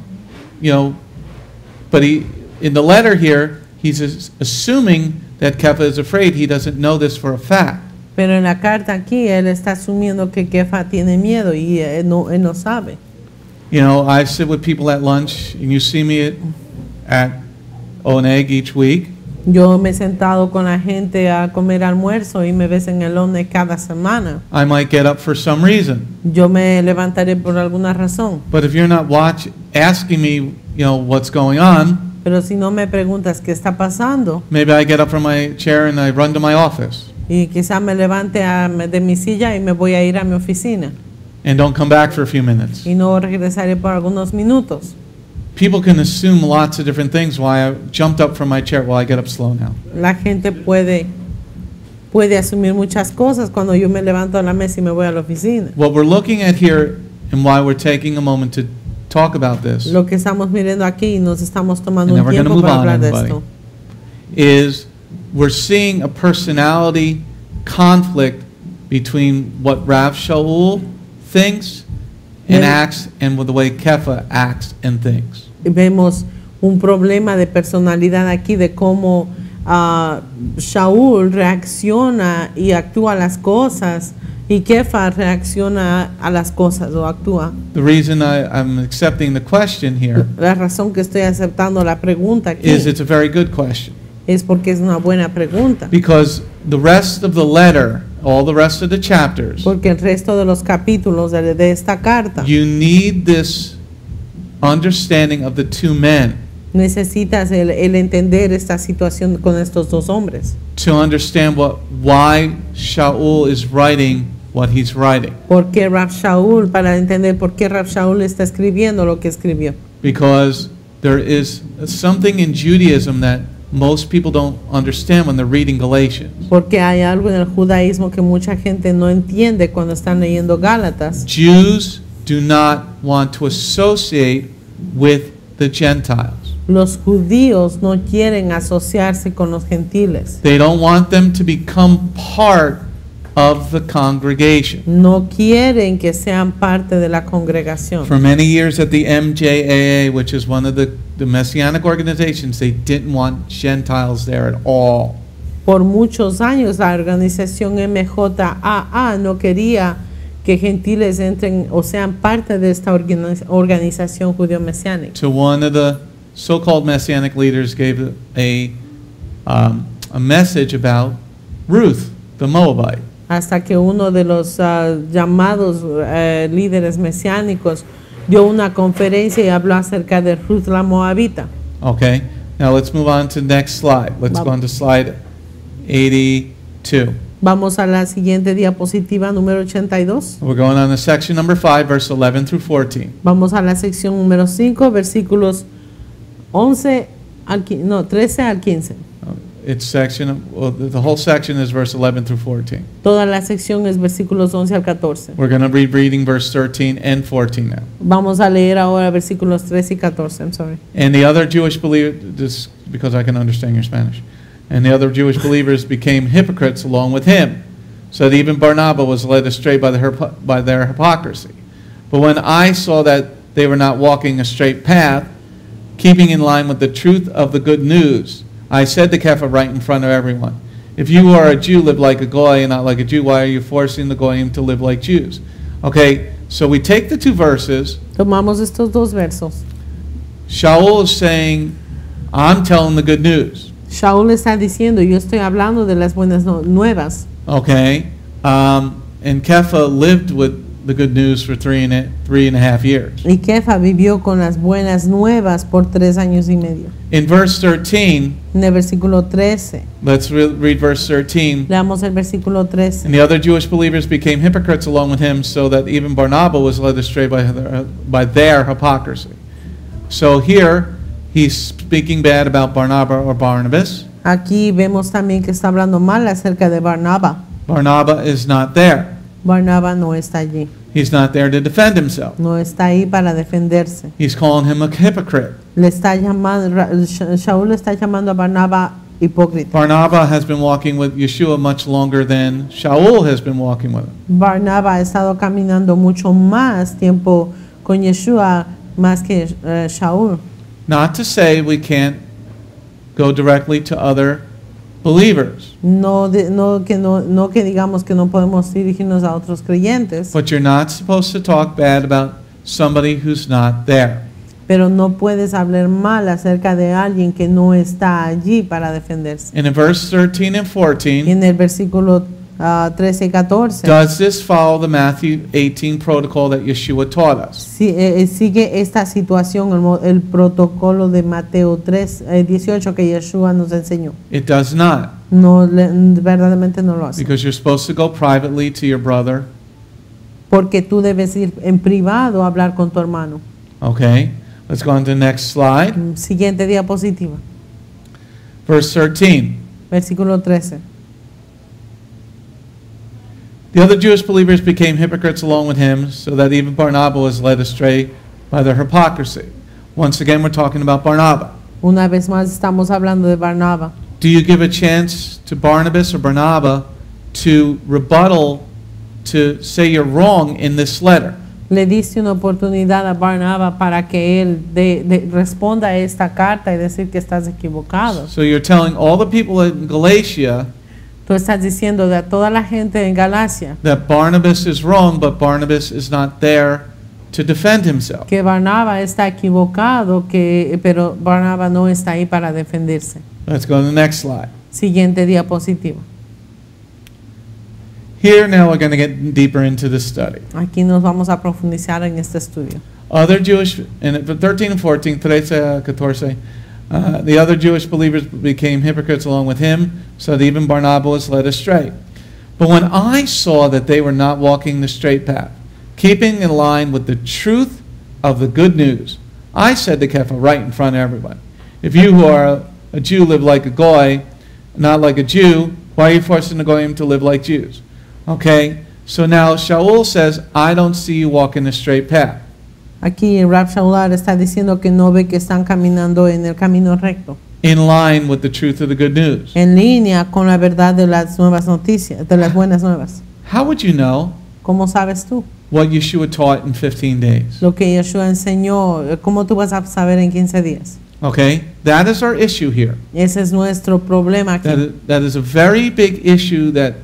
but in the letter here, he's assuming that Kepha is afraid. He doesn't know this for a fact. Pero en la carta aquí él está asumiendo que Kefa tiene miedo y él no sabe. I sit with people at lunch, and you see me at O&Egg each week. Yo me he sentado con la gente a comer almuerzo y me ves en el ONE cada semana. I might get up for some reason. Yo me levantaré por alguna razón. But if you're not asking me, what's going on, Pero si no me preguntas qué está pasando, maybe I get up from my chair and I run to my office y quizá me levante de mi silla y me voy a ir a mi oficina and don't come back for a few minutes. y no regresaré por algunos minutos. People can assume lots of different things why I jumped up from my chair. Well, I get up slow now. La gente puede asumir muchas cosas cuando yo me levanto de la mesa y me voy a la oficina. What we're looking at here and why we're taking a moment to talk about this Lo que estamos mirando aquí y nos estamos tomando And un then we're gonna tiempo move para on, hablar de everybody. esto. is we're seeing a personality conflict between what Rav Shaul thinks and Yeah. acts and with the way Kepha acts and thinks. Vemos un problema de personalidad aquí de cómo Shaul reacciona y actúa a las cosas y Kefa reacciona a las cosas o actúa. The reason I'm accepting the question here La razón que estoy aceptando la pregunta aquí is it's a very good question. es porque es una buena pregunta. Because the rest of the letter, all the rest of the chapters, Porque el resto de los capítulos de esta carta you need this understanding of the two men necesitas el entender esta situación con estos dos hombres. to understand why Shaul is writing what he's writing. ¿Por qué Rav Shaul? Para entender por qué Rav Shaul está escribiendo lo que escribió. Because there is something in Judaism that most people don't understand when they're reading Galatians. Porque hay algo en el judaísmo que mucha gente no entiende cuando están leyendo Gálatas. Jews do not want to associate with the Gentiles. Los judíos no quieren asociarse con los gentiles. They don't want them to become part of the congregation. No quieren que sean parte de la congregación. For many years at the MJAA, which is one of the Messianic organizations, they didn't want Gentiles there at all. Por muchos años la organización MJAA no quería que gentiles entren o sean parte de esta organización judío-mesiánica. So one of the so-called Messianic leaders gave a message about Ruth, the Moabite. Hasta que uno de los llamados líderes mesiánicos dio una conferencia y habló acerca de Ruth la Moabita. Okay, now let's move on to the next slide. Let's go on to slide 82. Vamos a la siguiente diapositiva número 82. We're going on to section number 5, verse 11 through 14. Vamos a la sección número 5, versículos 13 al 15. it's section, well, the whole section is verse 11 through 14. Toda la sección es versículos 11 al 14. We're going to be reading verse 13 and 14 now. Vamos a leer ahora versículos 13 y 14. I'm sorry. And the other Jewish believers, this because I can understand your Spanish, and the other Jewish believers became hypocrites along with him, so that even Barnabas was led astray by their hypocrisy. But when I saw that they were not walking a straight path, keeping in line with the truth of the good news, I said to Kepha right in front of everyone, if you are a Jew, live like a Goy and not like a Jew. Why are you forcing the Goyim to live like Jews? Okay, so we take the two verses. Tomamos estos dos versos. Shaul is saying, I'm telling the good news. Shaul está diciendo, yo estoy hablando de las buenas nuevas. Okay, and Kepha lived with the good news for 3.5 years. Y Kefa vivió con las buenas nuevas por 3 años y medio. In verse 13, En el versículo 13, let's read verse 13. leamos el versículo 13. And the other Jewish believers became hypocrites along with him, so that even Barnabas was led astray by their hypocrisy. So here, he's speaking bad about Barnabas or Barnabas. Aquí vemos también que está hablando mal acerca de Barnabas. Barnabas is not there. Barnabas no está allí. He's not there to defend himself. No está ahí para defenderse. He's calling him a hypocrite. Le está llamando, Shaul le está llamando a Barnabas hipócrita. Barnabas has been walking with Yeshua much longer than Shaul has been walking with him. Barnabas ha estado caminando mucho más tiempo con Yeshua más que Shaul. Not to say we can't go directly to other believers. No que digamos que no podemos dirigirnos a otros creyentes, But you're not supposed to talk bad about somebody who's not there. pero no puedes hablar mal acerca de alguien que no está allí para defenderse. And in verse 13 and Y 14, en el versículo 13 y 14, does this follow the Matthew 18 protocol that Yeshua taught us? sigue esta situación, el protocolo de Mateo 18 que Yeshua nos enseñó. It does not, No, verdaderamente no lo hace. because you're supposed to go privately to your brother. Porque tú debes ir en privado a hablar con tu hermano. Okay, let's go on to the next slide. Siguiente diapositiva. Verse 13. Versículo 13. The other Jewish believers became hypocrites along with him, so that even Barnabas was led astray by their hypocrisy. Once again, we're talking about Barnabas. Una vez más estamos hablando de Barnabas. Do you give a chance to Barnabas or Barnabas to rebuttal, to say you're wrong in this letter? Le diste una oportunidad a Barnabas para que él responda a esta carta y decir que estás equivocado. So you're telling all the people in Galatia Tú estás diciendo de toda la gente en Galacia that Barnabas is wrong, but Barnabas is not there to defend himself. que Barnabas está equivocado, pero Barnabas no está ahí para defenderse. Let's go to the next slide. Siguiente diapositiva. Here now we're going to get deeper into the study. Aquí nos vamos a profundizar en este estudio. Other Jewish, in 13 and 14, 13, 14, the other Jewish believers became hypocrites along with him, so that even Barnabas was led astray. But when I saw that they were not walking the straight path, keeping in line with the truth of the good news, I said to Kepha right in front of everyone, if you who are a Jew live like a Goy, not like a Jew, why are you forcing the Goyim to live like Jews? Okay, so now Shaul says, I don't see you walking the straight path. Aquí Rab Shaul está diciendo que no ve que están caminando en el camino recto, In line with the truth of the good news. en línea con la verdad de las nuevas noticias, de las buenas nuevas. How would you know ¿Cómo sabes tú? what Yeshua taught in 15 days? Lo que Yeshua enseñó, ¿cómo tú vas a saber en 15 días? Okay, that is our issue here. Ese es nuestro problema aquí. That is a very big issue that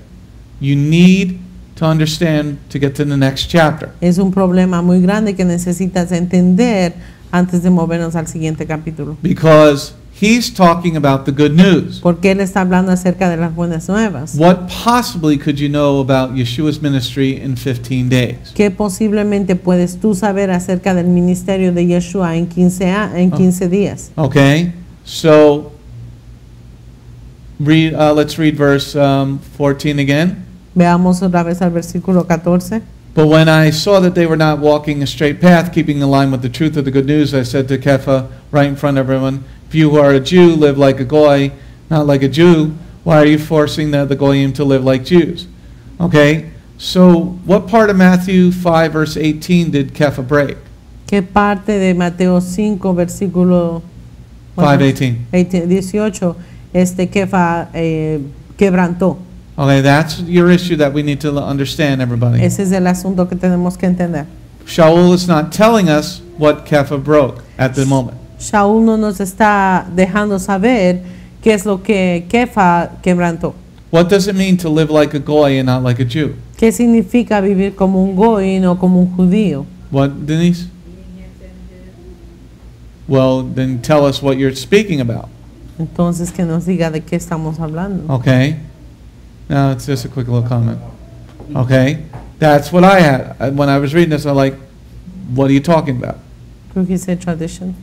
you need to understand to get to the next chapter. Es un problema muy grande que necesitas entender antes de movernos al siguiente capítulo. Because he's talking about the good news. Porque él está hablando acerca de las buenas nuevas. What possibly could you know about Yeshua's ministry in 15 days? ¿Qué posiblemente puedes tú saber acerca del ministerio de Yeshua en 15 días? Okay, so let's read verse 14 again. Veamos otra vez al versículo 14. But when I saw that they were not walking a straight path, keeping in line with the truth of the good news, I said to Kepha right in front of everyone, if you who are a Jew live like a Goy, not like a Jew, why are you forcing the Goyim to live like Jews? Okay, so what part of Matthew 5 verse 18 did Kepha break? ¿Qué parte de Mateo 5, versículo 18, Kefa quebrantó? Okay, that's your issue that we need to understand, everybody. Ese es el asunto que tenemos que entender. Shaul is not telling us what Kepha broke at the moment. Shaul no nos está dejando saber qué es lo que Kefa quebrantó. What does it mean to live like a goy and not like a Jew? ¿Qué significa vivir como un goy y no como un judío? What, Denise? Well, then tell us what you're speaking about. Entonces que nos diga de qué estamos hablando. Okay. Now it's just a quick little comment. Okay. That's what I had. When I was reading this, I'm like, what are you talking about? Creo que dice tradition.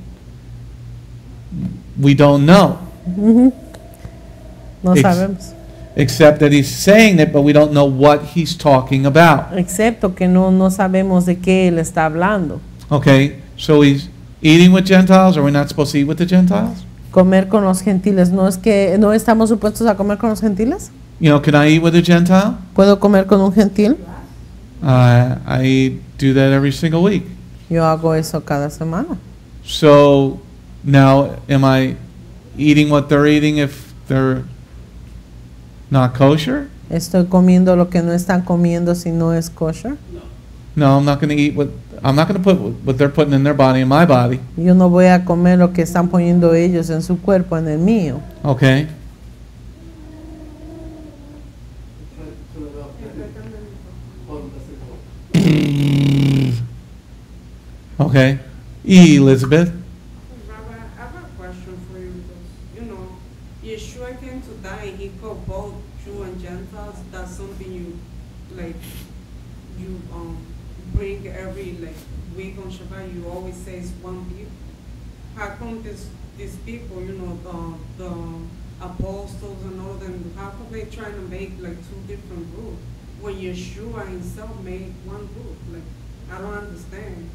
We don't know. No sabemos. Except that he's saying it, but we don't know what he's talking about. Excepto que no sabemos de qué él está hablando. Okay, so he's eating with Gentiles. Are we not supposed to eat with the Gentiles? Comer con los gentiles. ¿No es que no estamos supuestos a comer con los gentiles? You know, can I eat with a Gentile? ¿Puedo comer con un gentil? I do that every single week. Yo hago eso cada semana. So now, am I eating what they're eating if they're not kosher? ¿Estoy comiendo lo que no están comiendo si no es kosher? No, I'm not going to eat what I'm not going to put what they're putting in their body in my body. Yo no voy a comer lo que están poniendo ellos en su cuerpo en el mío. Okay. Okay. Elizabeth. Rabbi, I have a question for you because, Yeshua came to die and he called both Jew and Gentiles. That's something you bring every week on Shabbat. You always say it's one people. How come these people, the apostles and all of them, how come they trying to make two different groups when Yeshua himself made one group? I don't understand.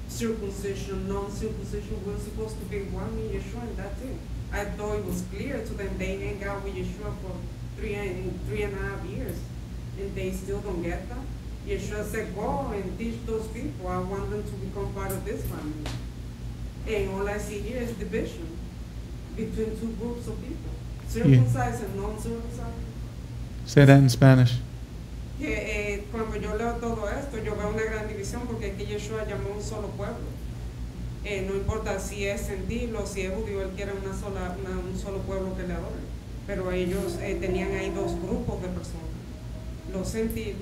Circumcision, non-circumcision, we're supposed to be one in Yeshua, and that's it. I thought it was clear to them. They hang out with Yeshua for three and a half years, and they still don't get that. Yeshua said, go and teach those people. I want them to become part of this family. And all I see here is division between two groups of people, circumcised and non-circumcised. Say that in Spanish. Que cuando yo leo todo esto, yo veo una gran división porque aquí Yeshua llamó un solo pueblo. No importa si es gentil o si es judío, él quiere un solo pueblo que le adore. Pero ellos tenían ahí dos grupos de personas: los gentiles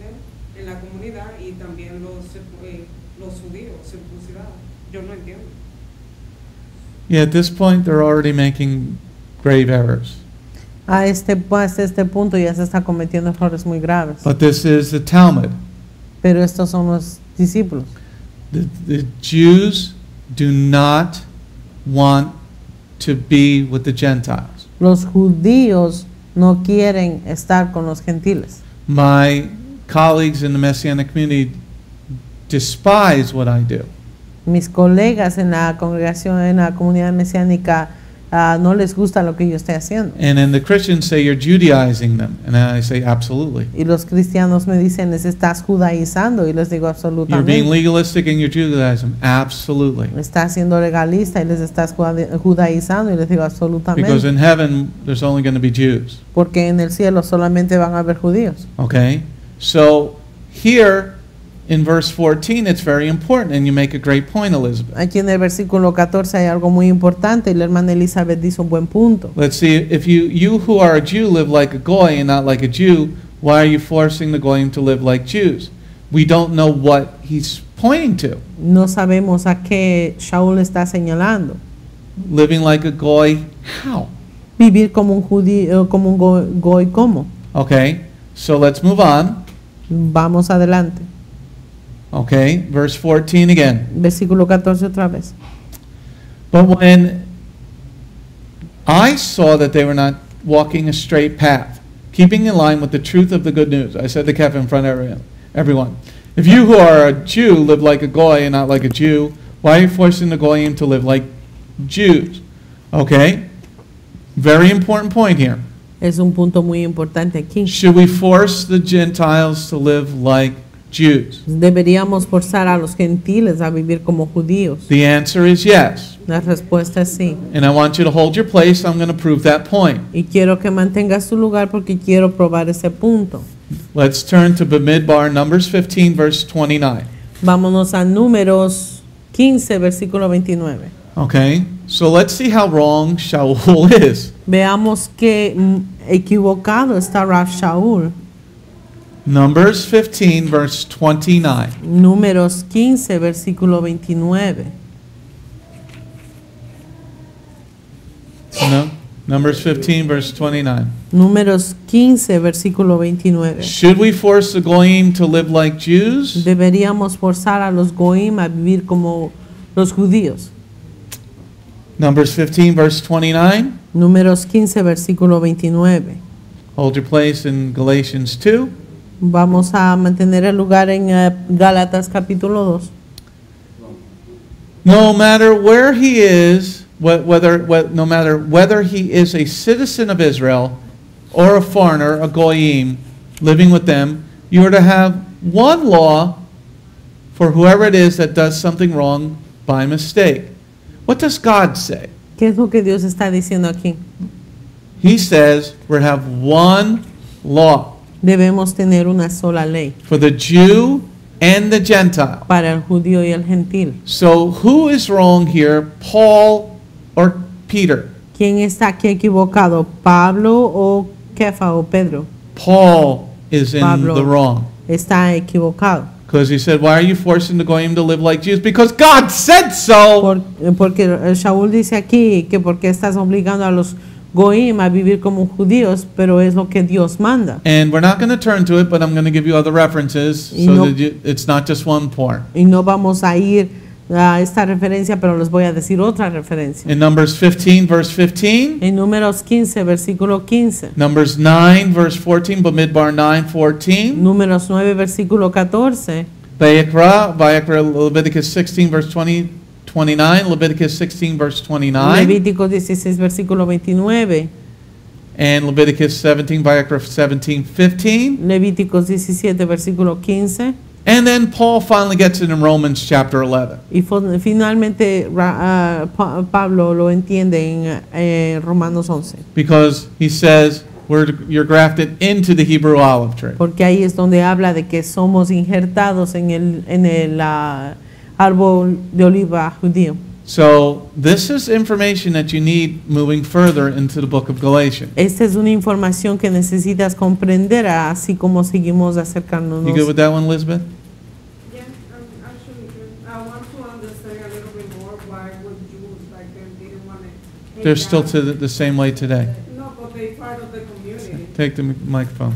en la comunidad y también los judíos circuncidados. Yo no entiendo. Yeah, at this point, they're already making grave errors. Hasta este punto ya se está cometiendo errores muy graves. But this is the Talmud. Pero estos son los discípulos. The Jews do not want to be with the Gentiles. Los judíos no quieren estar con los gentiles. My colleagues in the Messianic community despise what I do. Mis colegas en la congregación, en la comunidad mesiánica, no les gusta lo que yo estoy haciendo. And then the Christians say you're Judaizing them, and I say absolutely. Y los cristianos me dicen, les estás judaizando, y les digo absolutamente. You're being legalistic and you're Judaizing, absolutely. Estás siendo legalista y les estás judaizando, y les digo absolutamente. Because in heaven there's only going to be Jews. Porque en el cielo solamente van a haber judíos. Okay, so here in verse 14 it's very important, and you make a great point, Elizabeth. Aquí en el versículo 14 hay algo muy importante, y la hermana Elizabeth dice un buen punto. Let's see, if you who are a Jew live like a goy and not like a Jew, why are you forcing the goyim to live like Jews? We don't know what he's pointing to. No sabemos a qué Shaul está señalando. Living like a goy, how? Vivir como un judío, como un goy, ¿cómo? Okay, so let's move on. Vamos adelante. Okay, verse 14 again. Versículo 14 otra vez. But when I saw that they were not walking a straight path, keeping in line with the truth of the good news, I said to Kepha in front of everyone, if you who are a Jew live like a goy and not like a Jew, why are you forcing the goyim to live like Jews? Okay, Very important point here. Es un punto muy importante aquí. Should we force the Gentiles to live like Jews? ¿Deberíamos forzar a los gentiles a vivir como judíos? The answer is yes. La respuesta es sí. And I want you to hold your place. I'm going to prove that point. Y quiero que mantengas tu lugar porque quiero probar ese punto. Let's turn to Bamidbar, Numbers 15, verse 29. Vámonos a Números 15, versículo 29. Okay, so let's see how wrong Shaul is. Veamos qué equivocado está Rav Shaul. Numbers 15, verse 29. Números 15, versículo 29. No? Numbers 15, verse 29. Números 15, versículo 29. Should we force the Goyim to live like Jews? Deberíamos forzar a los goim a vivir como los judíos. Numbers 15, verse 29. Números 15, versículo 29. Hold your place in Galatians 2. Vamos a mantener el lugar en Gálatas capítulo 2. No matter where he is, no matter whether he is a citizen of Israel or a foreigner, a goyim, living with them, you are to have one law for whoever it is that does something wrong by mistake. What does God say? ¿Qué es lo que Dios está diciendo aquí? He says we have one law Debemos tener una sola ley for the Jew and the Gentile. para el judío y el gentil. So who is wrong here, Paul or Peter? ¿Quién está aquí equivocado? ¿Pablo o Kefa o Pedro? Paul is in Pablo. the wrong. Está equivocado. Because he said, why are you forcing the Goyim to live like Jews? Because God said so. Porque Shaul dice aquí que porque estás obligando a los goim a vivir como judíos, pero es lo que Dios manda. And we're not going to turn to it, but I'm going to give you other references Y so no- that it's not just one part. Y no vamos a ir a esta referencia, pero les voy a decir otra referencia. In Numbers 15, verse 15, En Números 15, versículo 15. Numbers 9, verse 14, Bamidbar 9, 14, Números 9, versículo 14. Vayikra, Leviticus 16, verse 29, Leviticus 16, verse 29, Levítico 16, versículo 29. and Leviticus 17, Vayikra 17, 15. Levíticos 17, versículo 15. And then Paul finally gets it in Romans chapter 11. Y finalmente Pablo lo entiende en Romanos 11. Because he says you're grafted into the Hebrew olive tree. Porque ahí es donde habla de que somos injertados en el árbol de oliva judío. So this is information that you need moving further into the book of Galatians. Esta es una información que necesitas comprender así como seguimos acercándonos. You good with that one, Elizabeth? Yeah, actually, I want to understand a little bit more why would Jews back then didn't want to. They're still to the same way today. No, but they part of the community. Take the microphone.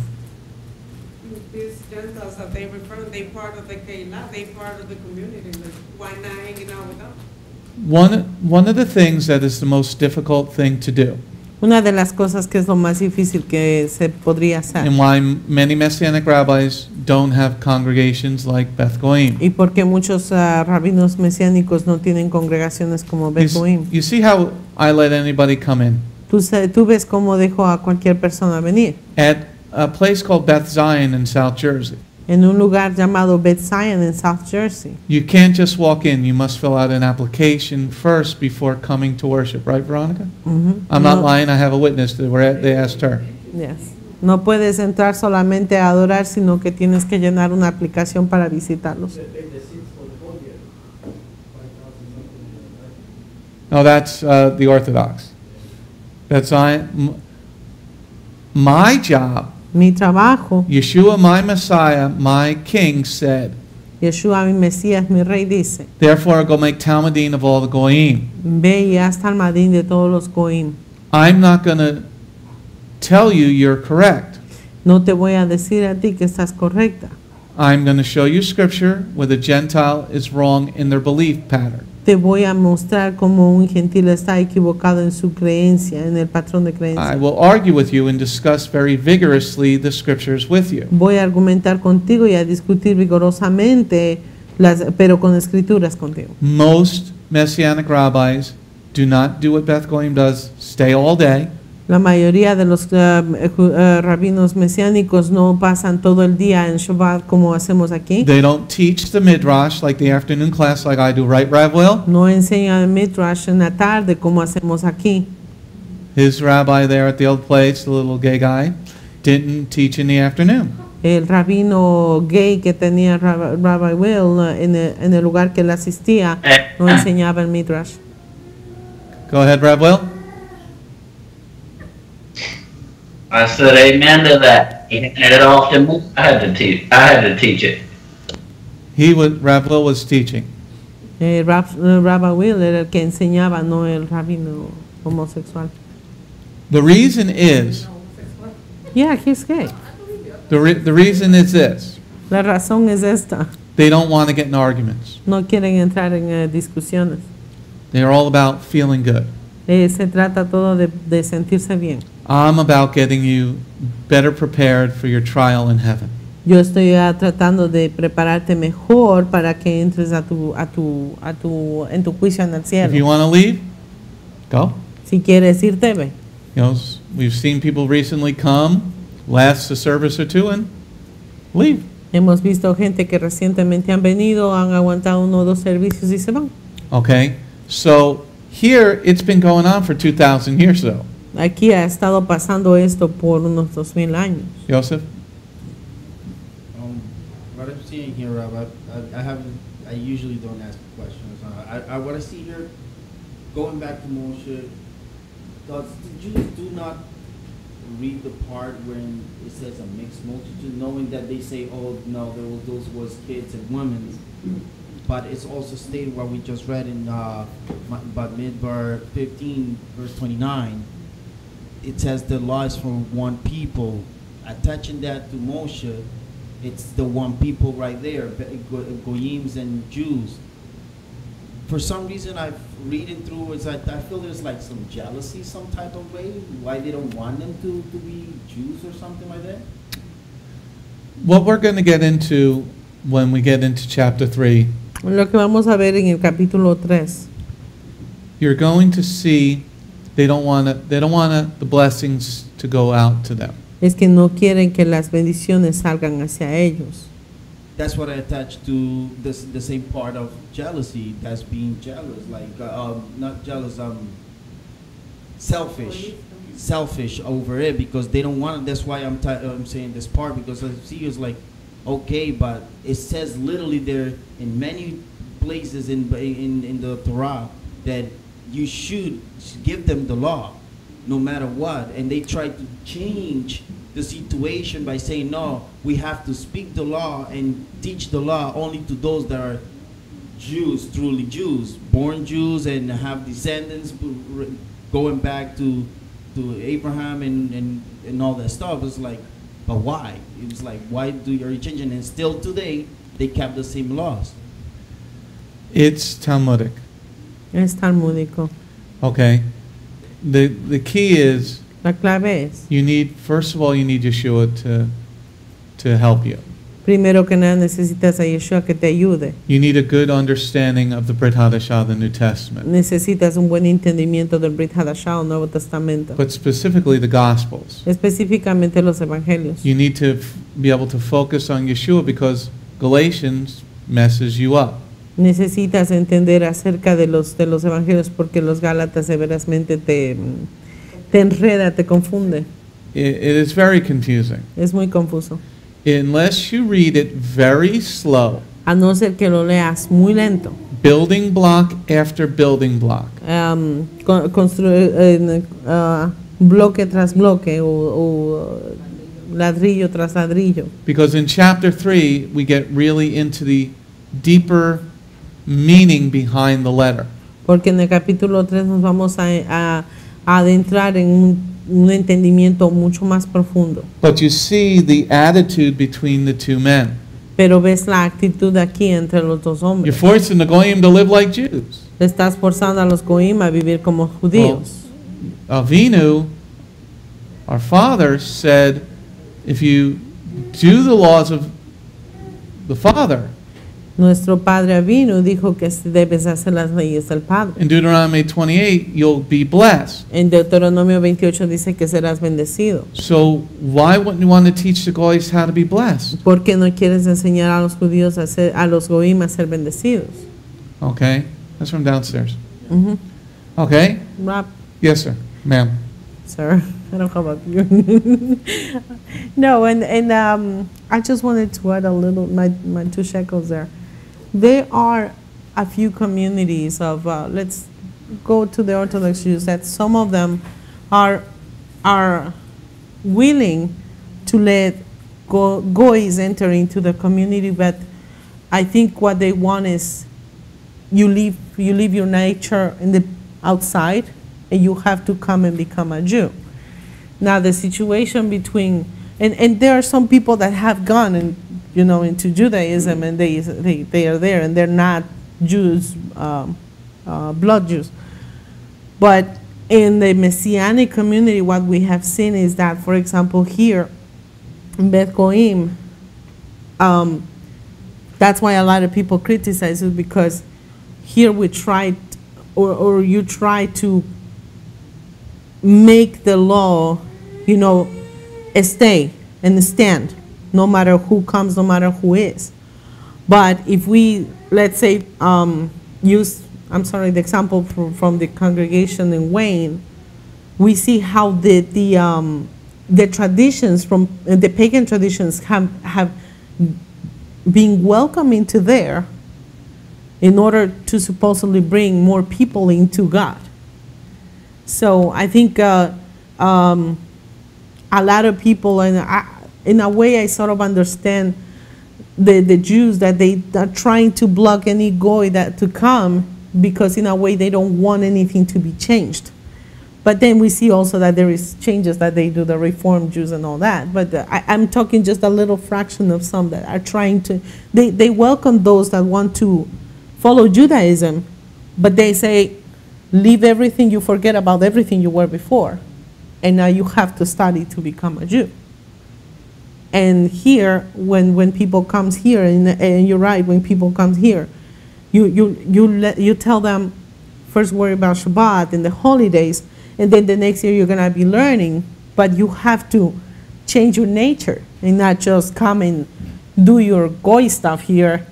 These Gentiles that they refer to, they part of the Keilah, they part of the community. Like, why not hanging out with them? One of the things that is the most difficult thing to do, Una de las cosas que es lo más difícil que se podría hacer. and why many Messianic rabbis don't have congregations like Beth Goyim. Y porque muchos rabinos mesiánicos no tienen congregaciones como Bet Goim. You see how I let anybody come in? Tú ves cómo dejo a cualquier persona venir. At a place called Beth Zion in South Jersey, En un lugar llamado Beth Zion en South Jersey. you can't just walk in. You must fill out an application first before coming to worship. Right, Veronica? Ujú. I'm not No- lying. I have a witness. They asked her. Yes. No puedes entrar solamente a adorar, sino que tienes que llenar una aplicación para visitarlos. No, that's the Orthodox. That's my job. Mi trabajo, Yeshua, my Messiah, my King, said, Yeshua, mi Mesías, mi Rey, dice, therefore I go make Talmudim of all the Goyim. ve y haz talmadín de todos los goim. I'm not going to tell you you're correct. No te voy a decir a ti que estás correcta. I'm going to show you scripture where the Gentile is wrong in their belief pattern. Te voy a mostrar cómo un gentil está equivocado en su creencia, en el patrón de I creencia. will argue with you and discuss very vigorously the scriptures with you. Voy a argumentar contigo y a discutir vigorosamente, pero con escrituras contigo. Most Messianic rabbis do not do what Beth Goyim does, stay all day. La mayoría de los rabinos mesiánicos no pasan todo el día en Shabbat como hacemos aquí. They don't teach the midrash like the afternoon class like I do, right, Rav Will? No enseñan el midrash en la tarde como hacemos aquí. His rabbi there at the old place, the little gay guy, didn't teach in the afternoon. El rabino gay que tenía Rabbi Will en el lugar que él asistía no enseñaba el midrash. Go ahead, Rav Will. I said amen to that. He handed it off to me. I had to teach it. Rav Will was teaching. Rabbi Will era el que enseñaba, no el rabino homosexual. The reason is, Yeah, he's gay. the reason is this. La razón es esta. They don't want to get in arguments. No quieren entrar en discusiones. They're all about feeling good. Se trata todo de sentirse bien. I'm about getting you better prepared for your trial in heaven. Yo estoy tratando de prepararte mejor para que entres en tu juicio en el If you cielo. want to leave, go. Si quieres irte, ve. You know, we've seen people recently come, last a service or two, and leave. Hemos visto gente que recientemente han venido, han aguantado 1 o 2 servicios y se van. Okay? So here it's been going on for 2,000 years, though. Aquí ha estado pasando esto por unos 2000 años. Joseph? What I'm seeing here, Rob, I usually don't ask questions. What I see here, going back to Moshe, the Jews do not read the part when it says a mixed multitude, knowing that they say, oh no, those was kids and women, but it's also stated what we just read in Midbar 15, verse 29. It says the law is for one people. Attaching that to Moshe, it's the one people right there, Goyims and Jews. For some reason, I've reading through it, I feel there's like some jealousy, some type of way, why they don't want them to be Jews or something like that. What we're going to get into when we get into chapter 3, Lo que vamos a ver en el capítulo 3, you're going to see they don't want the blessings to go out to them. es que no quieren que las bendiciones salgan hacia ellos. That's what I attach to the same part of jealousy, that's being jealous, like not jealous, selfish over it, because they don't want it. That's why I'm saying this part, because I see it's like, okay, but it says literally there in many places in the Torah that you should give them the law no matter what, and they try to change the situation by saying, no, we have to speak the law and teach the law only to those that are Jews, truly Jews, born Jews, and have descendants going back to Abraham and all that stuff. It's like, but why? It was like, why are you changing? And still today, they kept the same laws. It's Talmudic. Es talmúdico. Okay? The key is, La clave es, first of all, you need Yeshua to help you. primero que nada necesitas a Yeshua que te ayude. You need a good understanding of the Brit Hadashah, the New Testament, Necesitas un buen entendimiento del Brit Hadashah, el Nuevo Testamento. but specifically the Gospels. Específicamente los evangelios. You need to be able to focus on Yeshua because Galatians messes you up. Necesitas entender acerca de los evangelios porque los Gálatas severamente te enreda, te confunde. It is very confusing. Es muy confuso. Unless you read it very slow, A no ser que lo leas muy lento, building block after building block, bloque tras bloque o ladrillo tras ladrillo. because in chapter 3 we get really into the deeper meaning behind the letter. Porque en el capítulo 3 nos vamos a adentrar en un entendimiento mucho más profundo. But you see the attitude between the two men. Pero ves la actitud aquí entre los dos You're hombres. forcing the Goyim to live like Jews. Estás forzando a los goim a vivir como judíos. Avinu, our father, said, if you do the laws of the Father, Nuestro Padre vino y dijo que debes hacer las leyes del Padre. In Deuteronomy 28, you'll be blessed. En Deuteronomio 28 dice que serás bendecido. So why wouldn't you want to teach the Goyis how to be blessed? ¿Por qué no quieres enseñar a los judíos a los goim a ser bendecidos? Okay, that's from downstairs. Mhm. Okay, Rob, yes, sir, ma'am. sir, I don't know about you. No, and I just wanted to add a little, my 2 shekels there. There are a few communities of, let's go to the Orthodox Jews, that some of them are willing to let goys enter into the community, but I think what they want is you leave your nature in the outside, and you have to come and become a Jew. Now the situation between, and there are some people that have gone and into Judaism, and they are there, and they're not Jews, blood Jews. But in the Messianic community, what we have seen is that, for example, here in Beth Goim, that's why a lot of people criticize it, because here we tried, or you try to make the law, stay and stand, no matter who comes, no matter who is. But if we, let's say, use, the example from the congregation in Wayne, we see how the traditions from the pagan traditions have been welcomed into there in order to supposedly bring more people into God. So I think a lot of people, and in a way I sort of understand the Jews, that they are trying to block any goy that to come, because in a way they don't want anything to be changed. But then we see also that there is changes that they do, the Reformed Jews and all that. But I'm talking just a little fraction of some that are trying to, they welcome those that want to follow Judaism, but they say, leave everything, you forget about everything you were before, and now you have to study to become a Jew. And here, when people comes here, and you're right, when people come here, you tell them, first worry about Shabbat and the holidays, and then the next year you're gonna be learning, but you have to change your nature and not just come and do your goy stuff here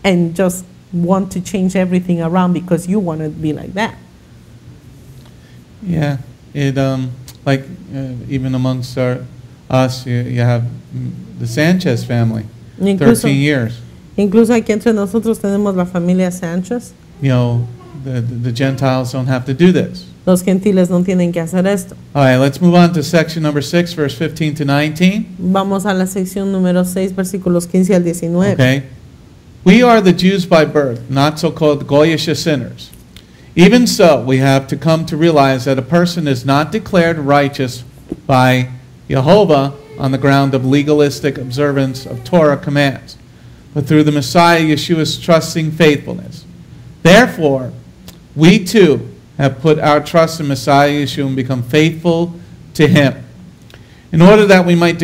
and just want to change everything around because you want to be like that. Yeah, it even amongst us, you have the Sanchez family, 13 years. Incluso aquí entre nosotros tenemos la familia Sánchez. The Gentiles don't have to do this. Los gentiles no tienen que hacer esto. All right, let's move on to section number 6, verse 15 to 19. Vamos a la sección número 6, versículos 15 al 19. Okay. We are the Jews by birth, not so-called Goyish sinners. Even so, we have to come to realize that a person is not declared righteous by Jehovah on the ground of legalistic observance of Torah commands, but through the Messiah Yeshua's trusting faithfulness. Therefore, we too have put our trust in Messiah Yeshua and become faithful to Him, in order that we might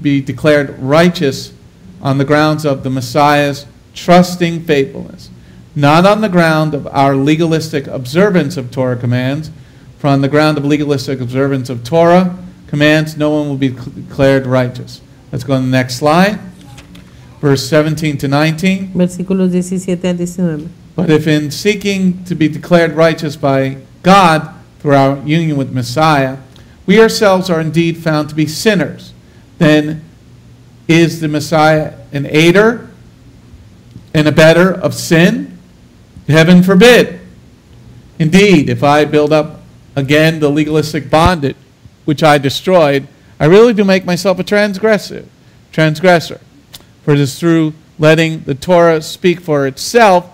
be declared righteous on the grounds of the Messiah's trusting faithfulness, not on the ground of our legalistic observance of Torah commands, for on the ground of legalistic observance of Torah commands, no one will be declared righteous. Let's go on the next slide. Verse 17 to 19. Versículos 17 al 19. But if in seeking to be declared righteous by God through our union with Messiah, we ourselves are indeed found to be sinners, then is the Messiah an aider and abetter of sin? Heaven forbid. Indeed, if I build up again the legalistic bondage which I destroyed, I really do make myself a transgressor. For it is through letting the Torah speak for itself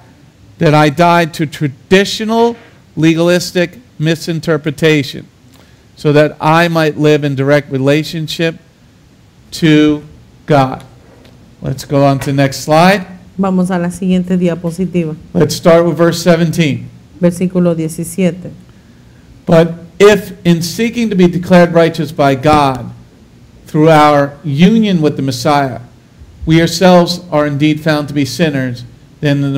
that I died to traditional legalistic misinterpretation, so that I might live in direct relationship to God. Let's go on to the next slide. Vamos a la siguiente diapositiva. Let's start with verse 17. Versículo 17. But if in seeking to be declared righteous by God through our union with the Messiah, we ourselves are indeed found to be sinners, then is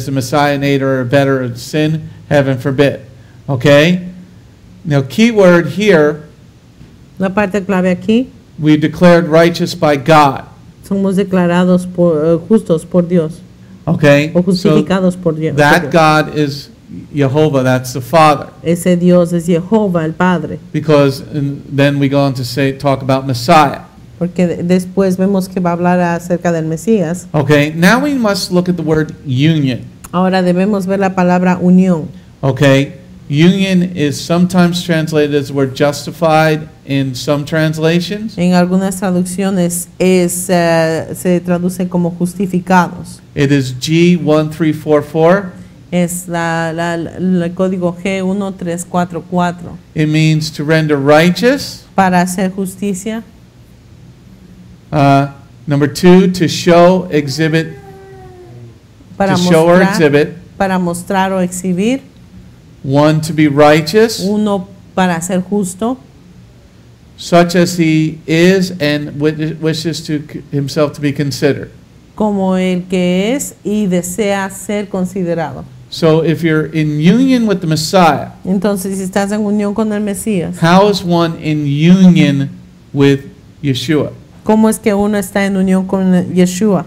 the Messiah an aider or better of sin? Heaven forbid. Okay? Now, key word here, La parte clave aquí, we declared righteous by God. somos declarados justos por Dios Okay? o So justificados por Dios. that God is Jehovah, that's the Father. Ese Dios es Jehová, el Padre. Because then we go on to talk about Messiah. Porque después vemos que va a hablar acerca del Mesías. Okay? Now we must look at the word union. Ahora debemos ver la palabra unión. Okay? Union is sometimes translated as the word justified in some translations. En algunas traducciones se traduce como justificados. It is G1344. Es el código G1344. It means to render righteous. Para hacer justicia. Number 2, to show, exhibit, Para to show or mostrar, exhibit. para mostrar o exhibir. 1, to be righteous, Uno, para ser justo. such as he is and wishes to himself to be considered. Como el que es y desea ser considerado. So if you're in union with the Messiah, Entonces, si estás en unión con el Mesías, how is one in union with Yeshua? ¿cómo es que uno está en unión con Yeshua?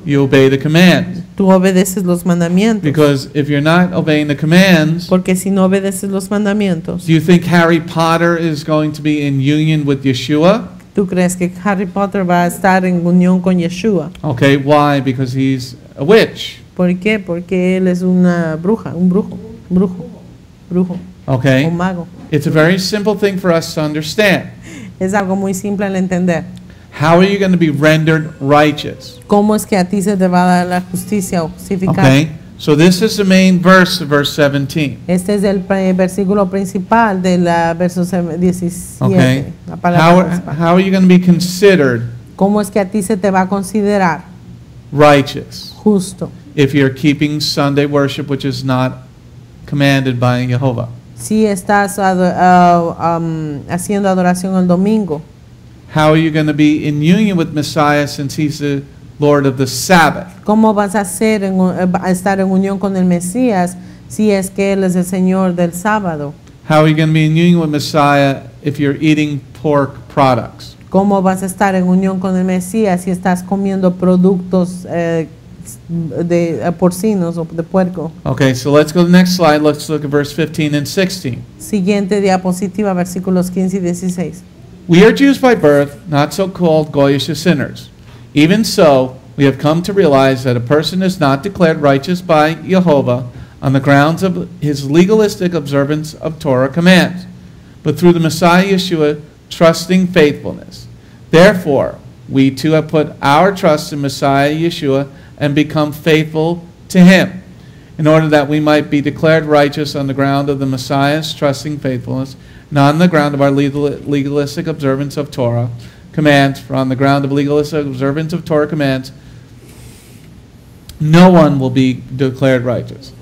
You obey the commands. Tú obedeces los mandamientos. Because if you're not obeying the commands, Porque si no obedeces los mandamientos, do you think Harry Potter is going to be in union with Yeshua? ¿tú crees que Harry Potter va a estar en unión con Yeshua? Okay, why? Because he's a witch. ¿Por qué? Porque él es una bruja, un brujo, brujo o Okay? mago. It's a very simple thing for us to understand. Es algo muy simple al entender. How are you going to be rendered righteous? ¿Cómo es que a ti se te va a dar la justicia o justificar? Okay? So this is the main verse of verse 17. Este es el versículo principal del verso 17. Okay? La palabra principal. How are you going to be considered ¿Cómo es que a ti se te va a considerar righteous justo if you're keeping Sunday worship, which is not commanded by Jehovah? si estás haciendo adoración el domingo? How are you going to be in union with Messiah since he's the Lord of the Sabbath? ¿Cómo vas a estar en unión con el Mesías si es que Él es el Señor del sábado? How are you going to be in union with Messiah if you're eating pork products? ¿Cómo vas a estar en unión con el Mesías si estás comiendo productos de porcinos o de puerco? Okay, so let's go to the next slide. Let's look at verse 15 and 16. Siguiente diapositiva, versículos 15 y 16. We are Jews by birth, not so-called Goyish sinners. Even so, we have come to realize that a person is not declared righteous by Jehovah on the grounds of his legalistic observance of Torah commands, but through the Messiah Yeshua trusting faithfulness. Therefore, we too have put our trust in Messiah Yeshua and become faithful to him, in order that we might be declared righteous on the ground of the Messiah's trusting faithfulness, not on the ground of our legalistic observance of Torah commands, for on the ground of legalistic observance of Torah commands, no one will be declared righteous.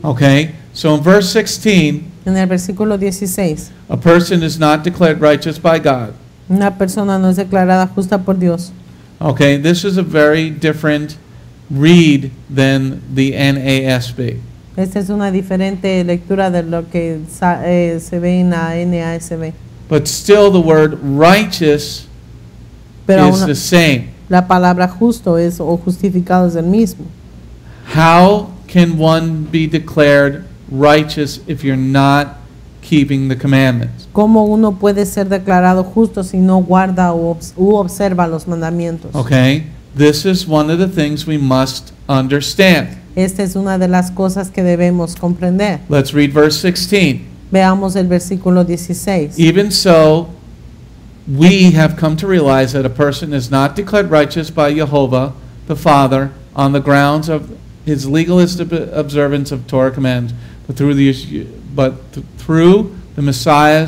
Okay? So in verse 16, En el versículo 16, a person is not declared righteous by God. una persona no es declarada justa por Dios. Okay? This is a very different read than the NASB. Esta es una diferente lectura de lo que se ve en la NASB. But still the word righteous Pero is the same. la palabra justo es o justificado es el mismo. How can one be declared righteous if you're not keeping the commandments? ¿Cómo uno puede ser declarado justo si no guarda u observa los mandamientos? Okay? This is one of the things we must understand. Esta es una de las cosas que debemos comprender. Let's read verse 16. Veamos el versículo 16. Even so, we have come to realize that a person is not declared righteous by Jehovah, the Father, on the grounds of his legalistic observance of Torah commands, but through the Messiah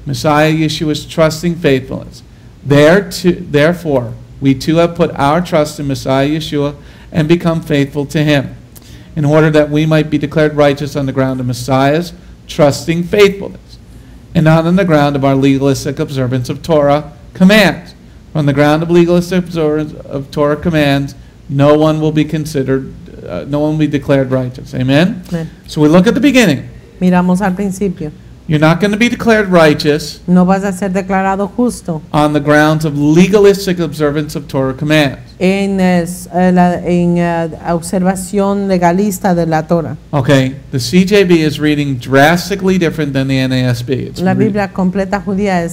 Yeshua's trusting faithfulness. Therefore, we too have put our trust in Messiah Yeshua and become faithful to him, in order that we might be declared righteous on the ground of Messiah's trusting faithfulness, and not on the ground of our legalistic observance of Torah commands, On the ground of legalistic observance of Torah commands, no one will be considered, no one will be declared righteous. Amen? Amén. So we look at the beginning. Miramos al principio. You're not going to be declared righteous No vas a ser declarado justo on the grounds of legalistic observance of Torah commands. en observación legalista de la Torah. Okay, the CJB is reading drastically different than the NASB. It's La Biblia completa judía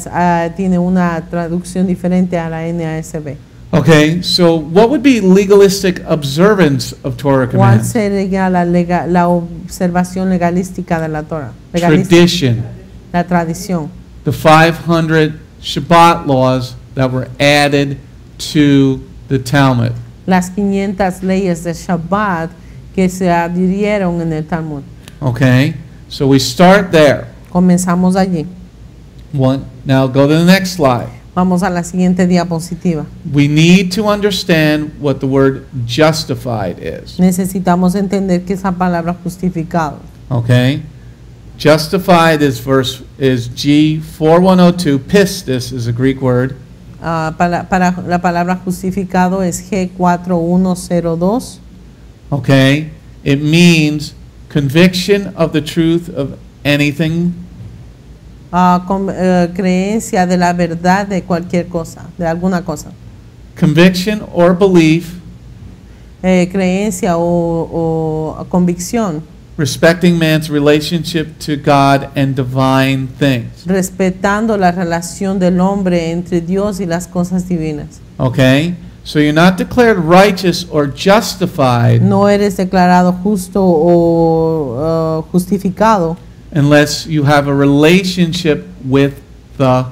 tiene una traducción diferente a la NASB. okay, so what would be legalistic observance of Torah ¿Cuál commands? sería la observación legalística de la Torah? Legalística. Tradition, La tradición. the 500 Shabbat laws that were added to the Talmud. Las 500 leyes de Shabbat que se adhirieron en el Talmud. Okay, so we start there. Comenzamos allí. Now go to the next slide. Vamos a la siguiente diapositiva. We need to understand what the word justified is. Necesitamos entender que esa palabra justificado. Okay? Justified is G4102. Pistis is a Greek word. Para la palabra justificado es G4102. Okay? It means conviction of the truth of anything. Creencia de la verdad de cualquier cosa, de alguna cosa. Conviction or belief Creencia o convicción respecting man's relationship to God and divine things. respetando la relación del hombre entre Dios y las cosas divinas. Okay? So you're not declared righteous or justified No eres declarado justo o justificado unless you have a relationship with the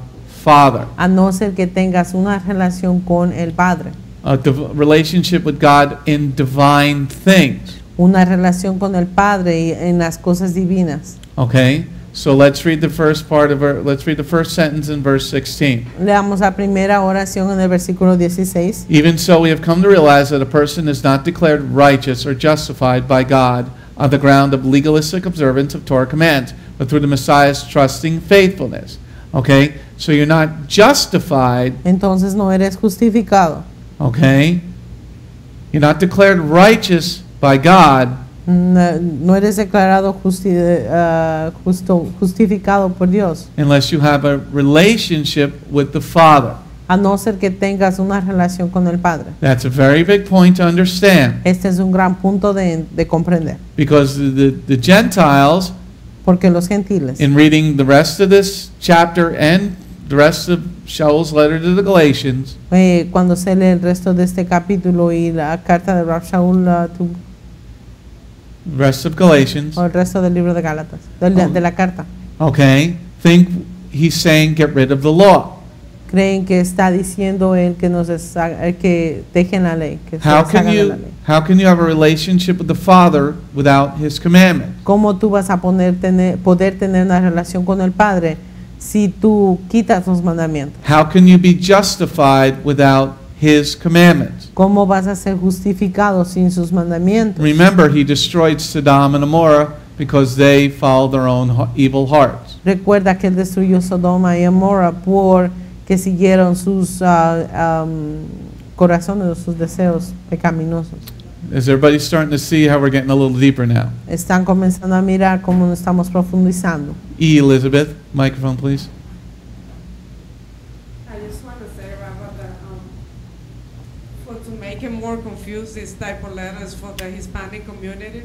Father. a no ser que tengas una relación con el Padre, A relationship with God in divine things. una relación con el Padre en las cosas divinas. Okay? So let's read the first let's read the first sentence in verse 16. Leamos la primera oración en el versículo 16. Even so, we have come to realize that a person is not declared righteous or justified by God on the ground of legalistic observance of Torah commands, but through the Messiah's trusting faithfulness. Okay? So you're not justified, Entonces no eres justificado. okay? You're not declared righteous by God No eres declarado justificado por Dios, unless you have a relationship with the Father. a no ser que tengas una relación con el Padre. That's a very big point to understand, Este es un gran punto de comprender, because the Gentiles, porque los gentiles, in reading the rest of this chapter and the rest of Shaul's letter to the Galatians, cuando se lee el resto de este capítulo y la carta de Rab Shaul, the rest of Galatians, o el resto del libro de Gálatas, de la carta, okay, think he's saying get rid of the law. creen que está diciendo él que que dejen la ley, que se How deshagan de la ley. can you have a relationship with the Father without His commandment? ¿Cómo tú vas a poder tener una relación con el Padre si tú quitas los mandamientos? How can you be justified without His commandments? ¿Cómo vas a ser justificado sin sus mandamientos? Remember, He destroyed Sodom and Gomorrah because they followed their own evil hearts. Recuerda que él destruyó Sodoma y Gomorra porque siguieron sus corazones, sus deseos pecaminosos. Is everybody starting to see how we're getting a little deeper now? Están comenzando a mirar cómo nos estamos profundizando. Elizabeth, microphone please. I just want to say, Rabbi, that to make it more confused, these type of letters for the Hispanic community,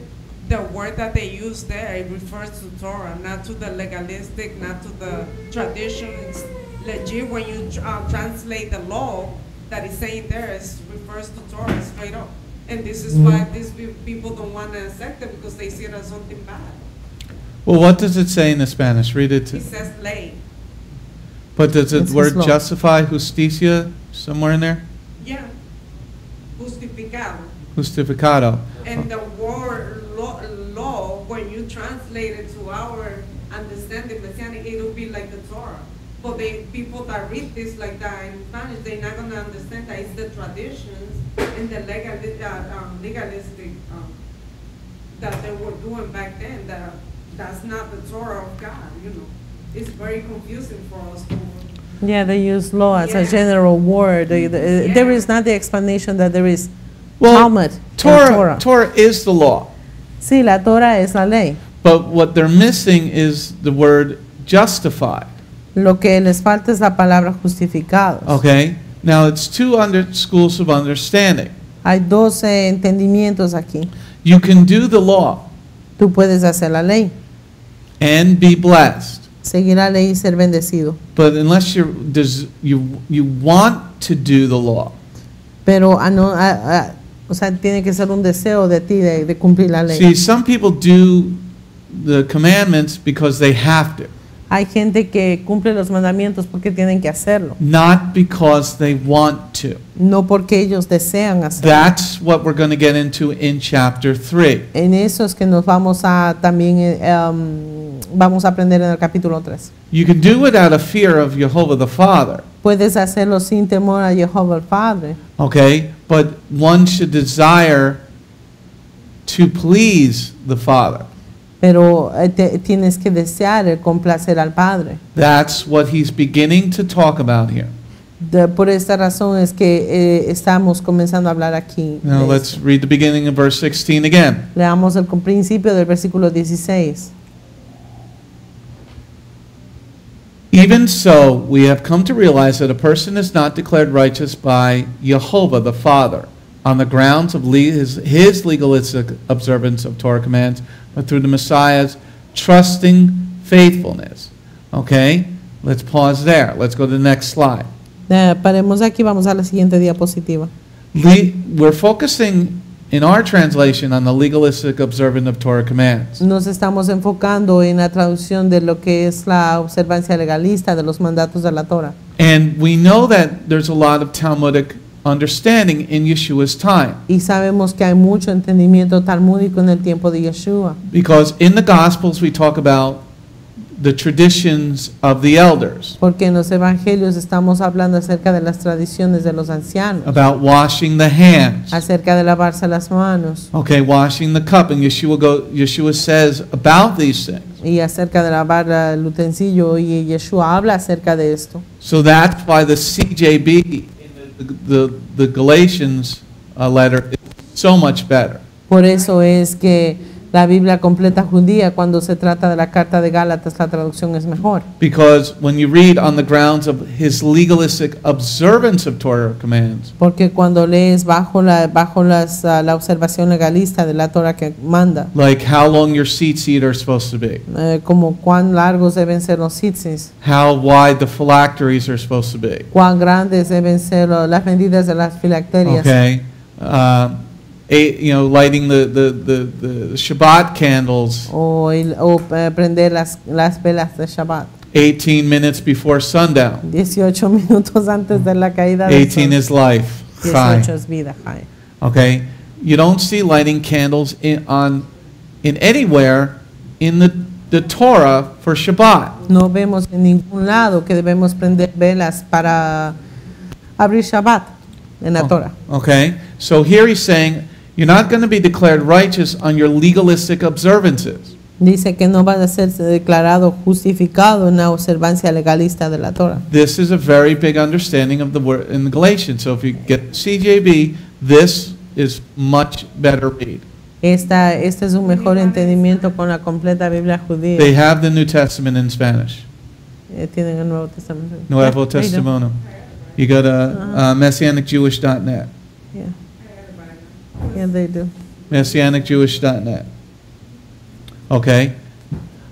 the word that they use there, it refers to Torah, not to the legalistic, not to the tradition. It's legit when you translate the law that is saying there, it refers to Torah straight up. And this is why these people don't want to accept it, because they see it as something bad. Well, what does it say in the Spanish? Read it. It says ley. But does It's the word his law. justify, justicia, somewhere in there? Yeah. Justificado. Justificado. And the word law, when you translate it to our understanding, Messianic, it will be like the Torah. But people that read this like that in Spanish, they're not going to understand that it's the traditions and the legalistic that they were doing back then. That's not the Torah of God, you know. It's very confusing for us. Yeah, they use law as a Yeah. general word. There is not the explanation that there is Well, Talmud and Torah is the law. Sí, la Torah es la ley. But what they're missing is the word justified. Lo que les falta es la palabra justificados. Okay? Now it's two schools of understanding. Hay 12 entendimientos aquí. You can do the law Tú puedes hacer la ley, and be blessed. seguir la ley y ser bendecido. But unless you want to do the law, Pero o sea, tiene que ser un deseo de ti de cumplir la ley. see, some people do the commandments because they have to, Hay gente que cumple los mandamientos porque tienen que hacerlo, not because they want to. no porque ellos desean hacerlo. That's what we're going to get into in chapter 3. En eso es que nos vamos a también vamos a aprender en el capítulo 3. You can do it out of fear of Jehovah the Father, Puedes hacerlo sin temor a Jehová el Padre, okay? But one should desire to please the Father. pero tienes que desear el complacer al Padre. That's what he's beginning to talk about here. Por esta razón es que estamos comenzando a hablar aquí. Now de let's esto. read the beginning of verse 16 again. Leamos el principio del versículo 16. Even so, we have come to realize that a person is not declared righteous by Jehovah the Father on the grounds of his legalistic observance of Torah commands, but through the Messiah's trusting faithfulness. Okay? Let's pause there. Let's go to the next slide. Paremos aquí, vamos a la siguiente diapositiva. We're focusing in our translation on the legalistic observance of Torah commands. Nos estamos enfocando en la traducción de lo que es la observancia legalista de los mandatos de la Torah. And we know that there's a lot of Talmudic understanding in Yeshua's time, Y sabemos que hay mucho entendimiento talmúdico en el tiempo de Yeshua, because in the Gospels we talk about the traditions of the elders, porque en los evangelios estamos hablando acerca de las tradiciones de los ancianos, about washing the hands, acerca de lavarse las manos okay, washing the cup, and Yeshua says about these things. y acerca de lavar el utensilio, y Yeshua habla acerca de esto. So that's why the CJB in the Galatians letter is so much better. Por eso es que la Biblia completa judía, cuando se trata de la carta de Gálatas, la traducción es mejor. Because when you read on the grounds of his legalistic observance of Torah commands, Porque cuando lees bajo la observación legalista de la Torah que manda, like how long your seat are supposed to be, como cuán largos deben ser los tzitzis, how wide the phylacteries are supposed to be, cuán grandes deben ser las medidas de las filacterias, okay, lighting the Shabbat candles o prender las velas de Shabbat. 18 minutes before sundown. 18 minutos antes de la caída del 18 sol. is life. 18 es vida, Jai. Okay, you don't see lighting candles in anywhere in the Torah for Shabbat. No vemos en ningún lado que debemos prender velas para abrir Shabbat en la Torah. Okay, so here he's saying you're not going to be declared righteous on your legalistic observances. Dice que no va a ser declarado justificado en la observancia legalista de la Torah. This is a very big understanding of the word in the Galatians. So if you get CJB, this is much better read. Este es un mejor entendimiento con la completa Biblia judía. They have the New Testament in Spanish. Tienen el Nuevo Testamento. Nuevo Yeah, they do. Testimono. You go to MessianicJewish.net. Yeah. Yeah, they do. MessianicJewish.net. Okay.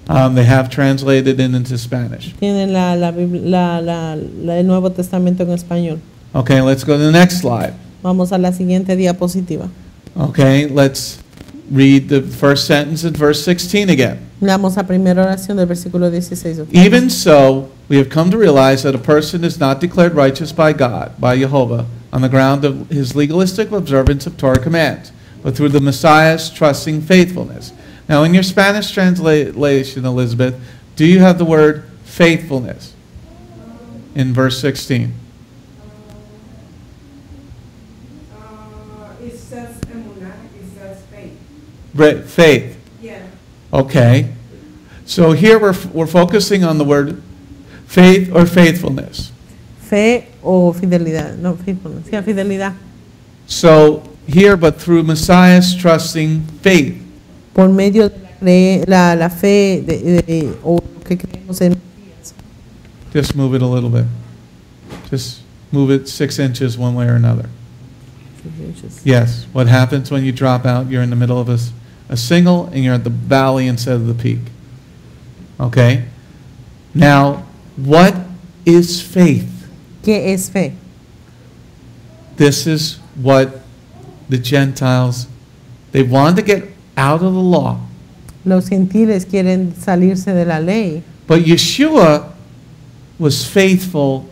They have translated it into Spanish. Tienen el Nuevo Testamento en español. Okay, let's go to the next slide. Vamos a la siguiente diapositiva. Okay, let's read the first sentence in verse 16 again. Leamos la primera oración del versículo 16. Even so, we have come to realize that a person is not declared righteous by God, by Jehovah, on the ground of his legalistic observance of Torah commands, but through the Messiah's trusting faithfulness. Now, in your Spanish translation, Elizabeth, do you have the word faithfulness in verse 16? It says emunah, it says faith. Faith. Yeah. Okay. So here we're focusing on the word faith or faithfulness. Fe o fidelidad. No, faithfulness. Sí, fidelidad. So here, but through Messiah's trusting faith. Por medio de la fe o lo que creemos en Mesías. Just move it a little bit. Just move it 6 inches one way or another. Yes. What happens when you drop out? You're in the middle of a single and you're at the valley instead of the peak. Okay? Now, what is faith? ¿Qué es fe? This is what the Gentiles, they wanted to get out of the law. Los gentiles quieren salirse de la ley. But Yeshua was faithful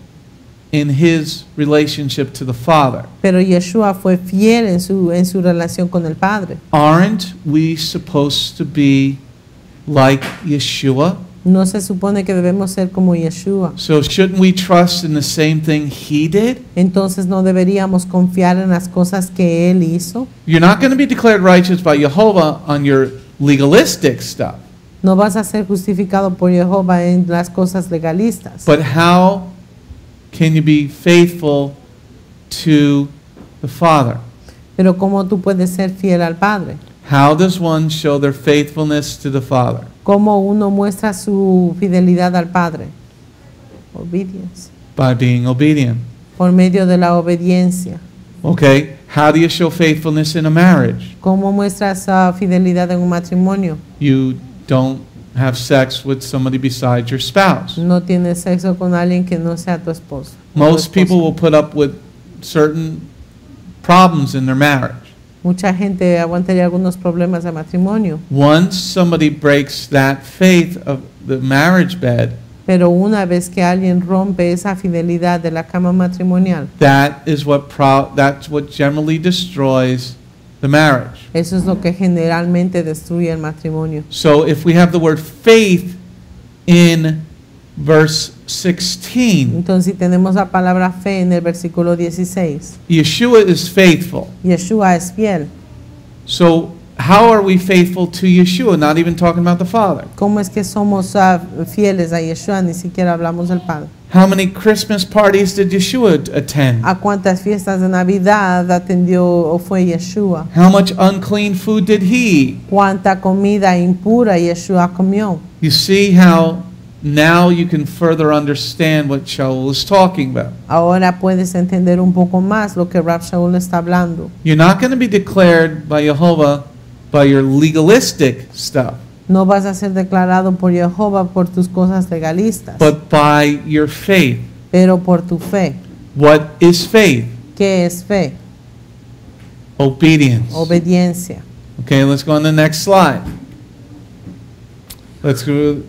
in his relationship to the Father. Pero Yeshua fue fiel en su relación con el Padre. Aren't we supposed to be like Yeshua? ¿No se supone que debemos ser como Yeshua? So shouldn't we trust in the same thing he did? Entonces no deberíamos confiar en las cosas que él hizo. You're not going to be declared righteous by Jehovah on your legalistic stuff. No vas a ser justificado por Jehová en las cosas legalistas. But how can you be faithful to the Father? Pero ¿cómo tú puedes ser fiel al Padre? How does one show their faithfulness to the Father? ¿Cómo uno muestra su fidelidad al Padre? Obedience. By being obedient. Por medio de la obediencia. Okay, how do you show faithfulness in a marriage? ¿Cómo muestras fidelidad en un matrimonio? You don't have sex with somebody besides your spouse. No tienes sexo con alguien que no sea tu esposo. Most people will put up with certain problems in their marriage. Mucha gente aguantaría algunos problemas de matrimonio. Once somebody breaks that faith of the marriage bed, pero una vez que alguien rompe esa fidelidad de la cama matrimonial, that's what generally destroys the marriage. Eso es lo que generalmente destruye el matrimonio. So if we have the word faith in verse 16, entonces si tenemos la palabra fe en el versículo 16, Yeshua is faithful. Yeshua es fiel. So how are we faithful to Yeshua? Not even talking about the Father. ¿Cómo es que somos fieles a Yeshua? Ni siquiera hablamos del Padre. How many Christmas parties did Yeshua attend? ¿A cuántas fiestas de Navidad atendió o fue Yeshua? How much unclean food did he eat? ¿Cuánta comida impura Yeshua comió? You see how now you can further understand what Shaul is talking about. Ahora puedes entender un poco más lo que Rab Shaul está hablando. You're not going to be declared by Jehovah by your legalistic stuff. No vas a ser declarado por Jehová por tus cosas legalistas, but by your faith. Pero por tu fe. What is faith? ¿Qué es fe? Obedience. Obediencia. Okay, let's go on the next slide. Let's go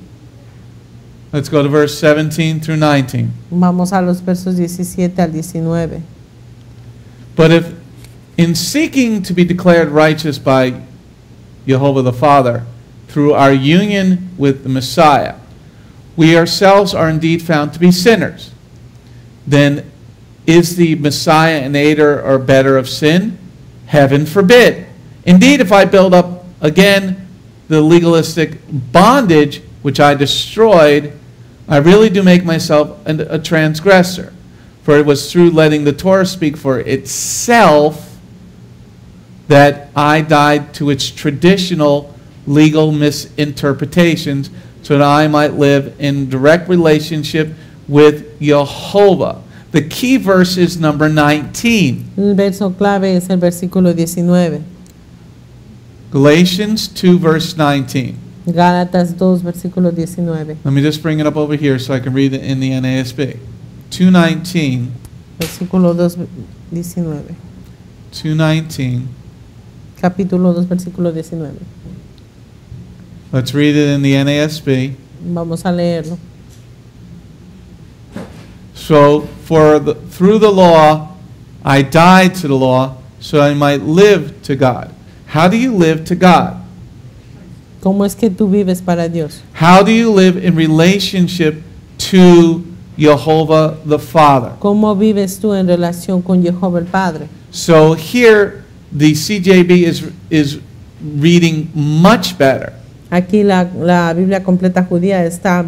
to verse 17 through 19. Vamos a los versos 17 al 19. But if in seeking to be declared righteous by Jehovah the Father, through our union with the Messiah, we ourselves are indeed found to be sinners, then is the Messiah an aider or better of sin? Heaven forbid. Indeed, if I build up again the legalistic bondage which I destroyed, I really do make myself a transgressor. For it was through letting the Torah speak for itself that I died to its traditional legal misinterpretations, so that I might live in direct relationship with Jehovah. The key verse is number 19. El verso clave es el versículo 19. Galatians 2 verse 19. Gálatas 2 versículo 19. Let me just bring it up over here so I can read it in the NASB. 2:19. Versículo 2:19. 2:19. Capítulo 2 versículo 19. Let's read it in the NASB. Vamos a leerlo. So, through the law, I died to the law, so I might live to God. How do you live to God? ¿Cómo es que tú vives para Dios? How do you live in relationship to Jehovah the Father? ¿Cómo vives tú en relación con Jehová el Padre? So here, the CJB is reading much better. Aquí la Biblia completa judía está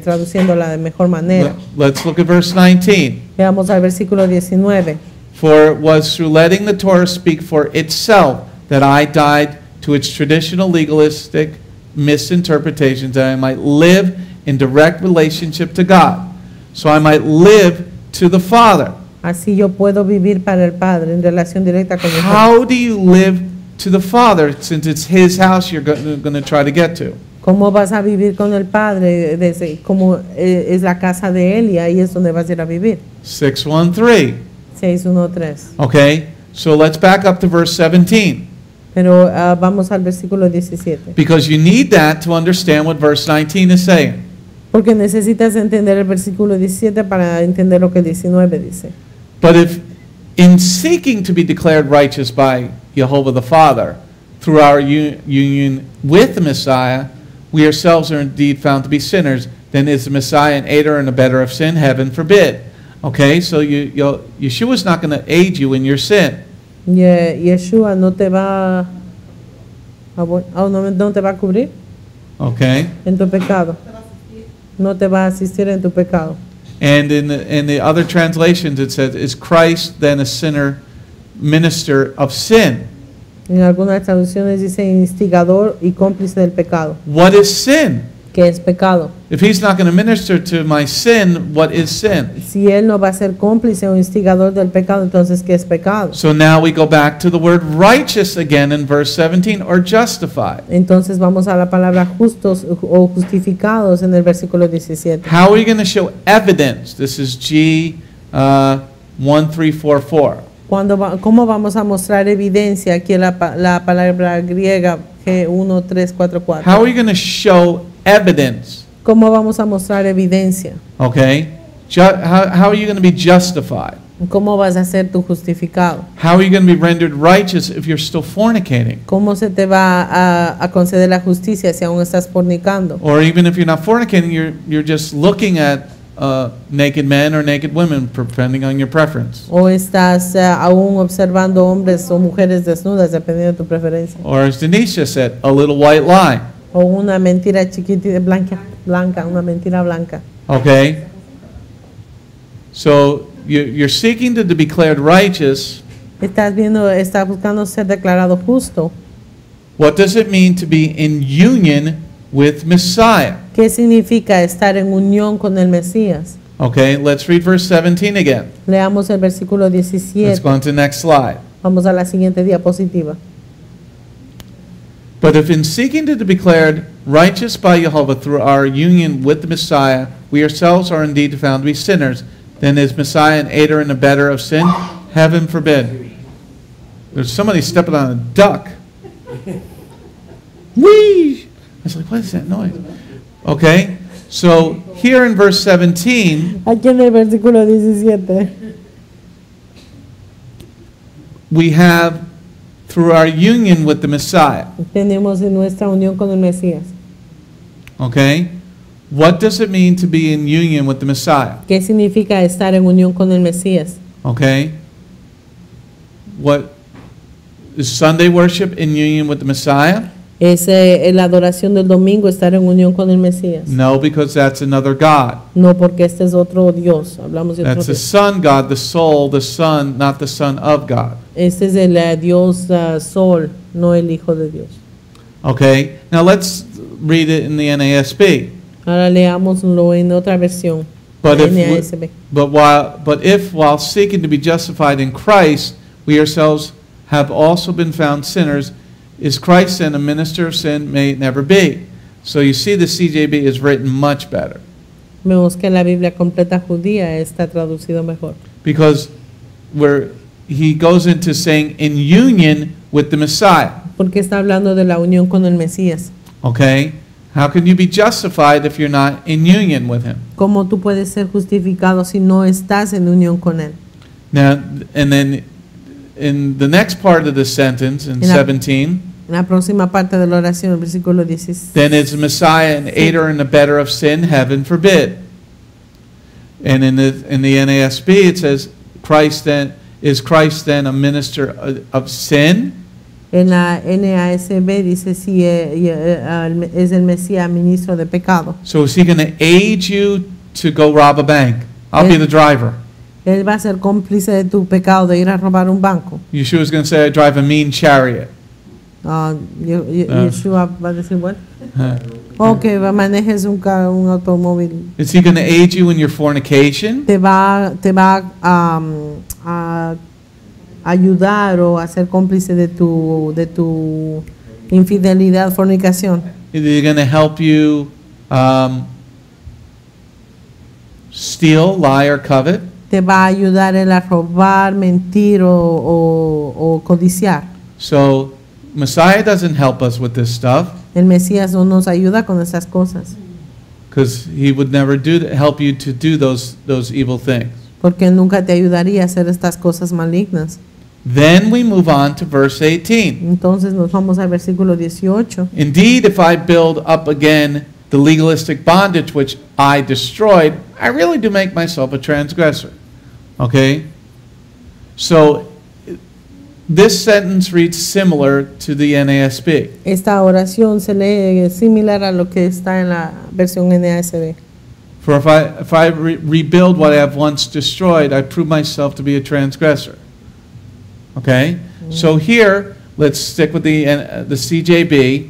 traduciéndola de mejor manera. Let's look at verse 19. Veamos al versículo 19. For it was through letting the Torah speak for itself that I died to its traditional legalistic misinterpretations, that I might live in direct relationship to God. So I might live to the Father. Así yo puedo vivir para el Padre en relación directa con el Padre. How do you live to the Father, since it's His house you're going to try to get to? ¿Cómo vas a vivir con el Padre? Como es la casa de Él y ahí es donde vas a ir a vivir. 6:13. 6:13. Okay, so let's back up to verse 17. Pero vamos al versículo 17. Because you need that to understand what verse 19 is saying. Porque necesitas entender el versículo 17 para entender lo que el 19 dice. But if in seeking to be declared righteous by Jehovah the Father through our union with the Messiah, we ourselves are indeed found to be sinners, then is the Messiah an aider and abettor of sin? Heaven forbid. Okay, so Yeshua is not going to aid you in your sin. Yeshua no te va no te va a cubrir Okay. en tu pecado. No te va a asistir en tu pecado. And in the other translations it says, is Christ then a sinner, minister of sin? En algunas traducciones dice instigador y cómplice del pecado. What is sin? ¿Qué es pecado? If he's not going to minister to my sin, what is sin? Si él no va a ser cómplice o instigador del pecado, entonces ¿qué es pecado? So now we go back to the word righteous again in verse 17, or justified. Entonces vamos a la palabra justos o justificados en el versículo 17. How are you going to show evidence? This is G1344. ¿Cómo vamos a mostrar evidencia? Aquí la palabra griega G1344. How are you going to show evidence? ¿Cómo vamos a mostrar evidencia? Okay. How are you going to be justified? ¿Cómo vas a ser tu justificado? How are you going to be rendered righteous if you're still fornicating? ¿Cómo se te va a conceder la justicia si aún estás fornicando? Or even if you're not fornicating, you're just looking at naked men or naked women, depending on your preference. O estás aún observando hombres o mujeres desnudas, dependiendo de tu preferencia. Or as Denise just said, a little white lie. O una mentira chiquitita, blanca, una mentira blanca. Okay? So you're seeking to be declared righteous. Estás buscando ser declarado justo. What does it mean to be in union with Messiah? ¿Qué significa estar en unión con el Mesías? Okay, let's read verse 17 again. Leamos el versículo Let's 17. go on to the next slide. Vamos a la siguiente diapositiva. But if in seeking to be declared righteous by Jehovah through our union with the Messiah, we ourselves are indeed found to be sinners, then is Messiah an aider and abettor of sin? Heaven forbid. There's somebody stepping on a duck. Whee! I was like, what is that noise? Okay, so here in verse 17, Aquí en el versículo 17 we have through our union with the Messiah. tenemos en nuestra unión con el Mesías. Okay, what does it mean to be in union with the Messiah? ¿Qué significa estar en unión con el Mesías? Okay, what is Sunday worship in union with the Messiah? ¿Es la adoración del domingo estar en unión con el Mesías? No, because that's another God. No, porque este es otro Dios. Hablamos de otro That's the Dios. Son God, the soul, the Son, not the Son of God. Este es el Dios Sol, no el Hijo de Dios. Okay, now let's read it in the NASB. Ahora leámoslo en otra versión. But NASB. if while seeking to be justified in Christ, we ourselves have also been found sinners, is Christ then a minister of sin? May it never be. So you see the CJB is written much better. Vemos que la Biblia completa judía está traducido mejor. Because he goes into saying in union with the Messiah. Porque está hablando de la unión con el Mesías. Okay? How can you be justified if you're not in union with him? ¿Cómo tú puedes ser justificado si no estás en unión con él? Now, and then in the next part of the sentence, in 17, En la próxima parte de la oración, el versículo 16. then is Messiah an aider and abettor of sin? Heaven forbid. And in the NASB it says, is Christ then a minister of sin? En la NASB dice si es el Mesías ministro de pecado. So is he going to aid you to go rob a bank? I'll be the driver. Él va a ser cómplice de tu pecado de ir a robar un banco. Yeshua is going to say, I drive a mean chariot. Yeshua va a decir, what? Okay, manejes un automóvil. Is he going to aid you in your fornication? Te va a ayudar o a ser cómplice de tu infidelidad, fornicación. Is he going to help you steal, lie, or covet? Te va a ayudar a robar, mentir o codiciar. So Messiah doesn't help us with this stuff. El Mesías no nos ayuda con esas cosas. Because he would never help you to do those evil things. Porque él nunca te ayudaría a hacer estas cosas malignas. Then we move on to verse 18. Entonces nos vamos al versículo 18. Indeed, if I build up again the legalistic bondage which I destroyed, I really do make myself a transgressor. Okay? So this sentence reads similar to the NASB. Esta oración se lee similar a lo que está en la versión NASB. For if I rebuild what I have once destroyed, I prove myself to be a transgressor. Okay? So here, let's stick with the CJB.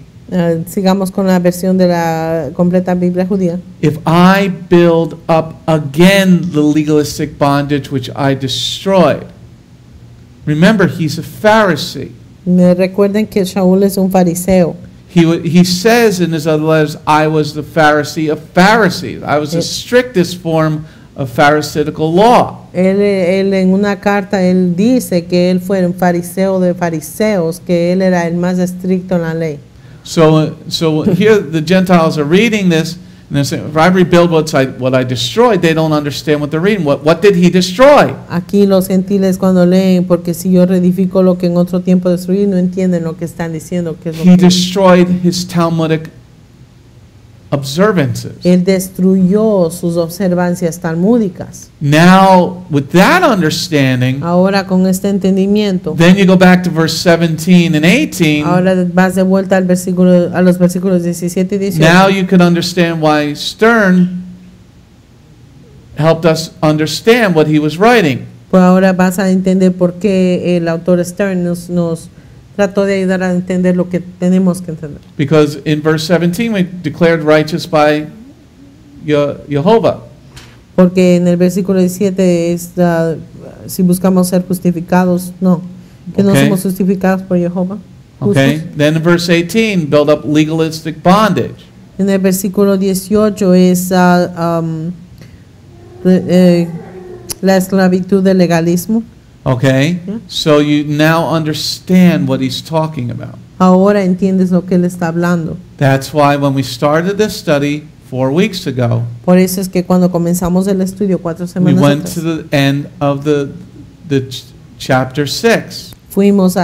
Sigamos con la versión de la completa Biblia judía. If I build up again the legalistic bondage which I destroyed. Remember, he's a Pharisee. Recuerden que Shaul es un fariseo. He says in his other letters, I was the Pharisee of Pharisees. I was the strictest form of Pharisaical law. Él en una carta él dice que él fue un fariseo de fariseos, que él era el más estricto en la ley. So here the Gentiles are reading this, and they're saying, if I rebuild what I destroyed, they don't understand what they're reading. What did he destroy? Aquí los gentiles cuando leen, porque si yo reedifico lo que en otro tiempo destruí, no entienden lo que están diciendo. Que es lo He que destroyed his Talmudic observances. él destruyó sus observancias talmúdicas. Now, with that understanding, Ahora con este entendimiento, then you go back to verse 17 and 18. ahora vas de vuelta al a los versículos 17 y 18. Now you can understand why Stern helped us understand what he was writing. Pues ahora vas a entender por qué el autor Stern nos trató de ayudar a entender lo que tenemos que entender. Because in verse 17 we declared righteous by Jehovah. Porque en el versículo 17 es si buscamos ser justificados, no, que no Okay. somos justificados por Jehová. Okay. Then in verse 18, build up legalistic bondage. En el versículo 18 es la esclavitud del legalismo. Okay. Yeah. So you now understand what he's talking about. Ahora entiendes lo que él está hablando. That's why when we started this study 4 weeks ago, Por eso es que cuando comenzamos el estudio 4 we semanas went to atrás, the end of the chapter 6, fuimos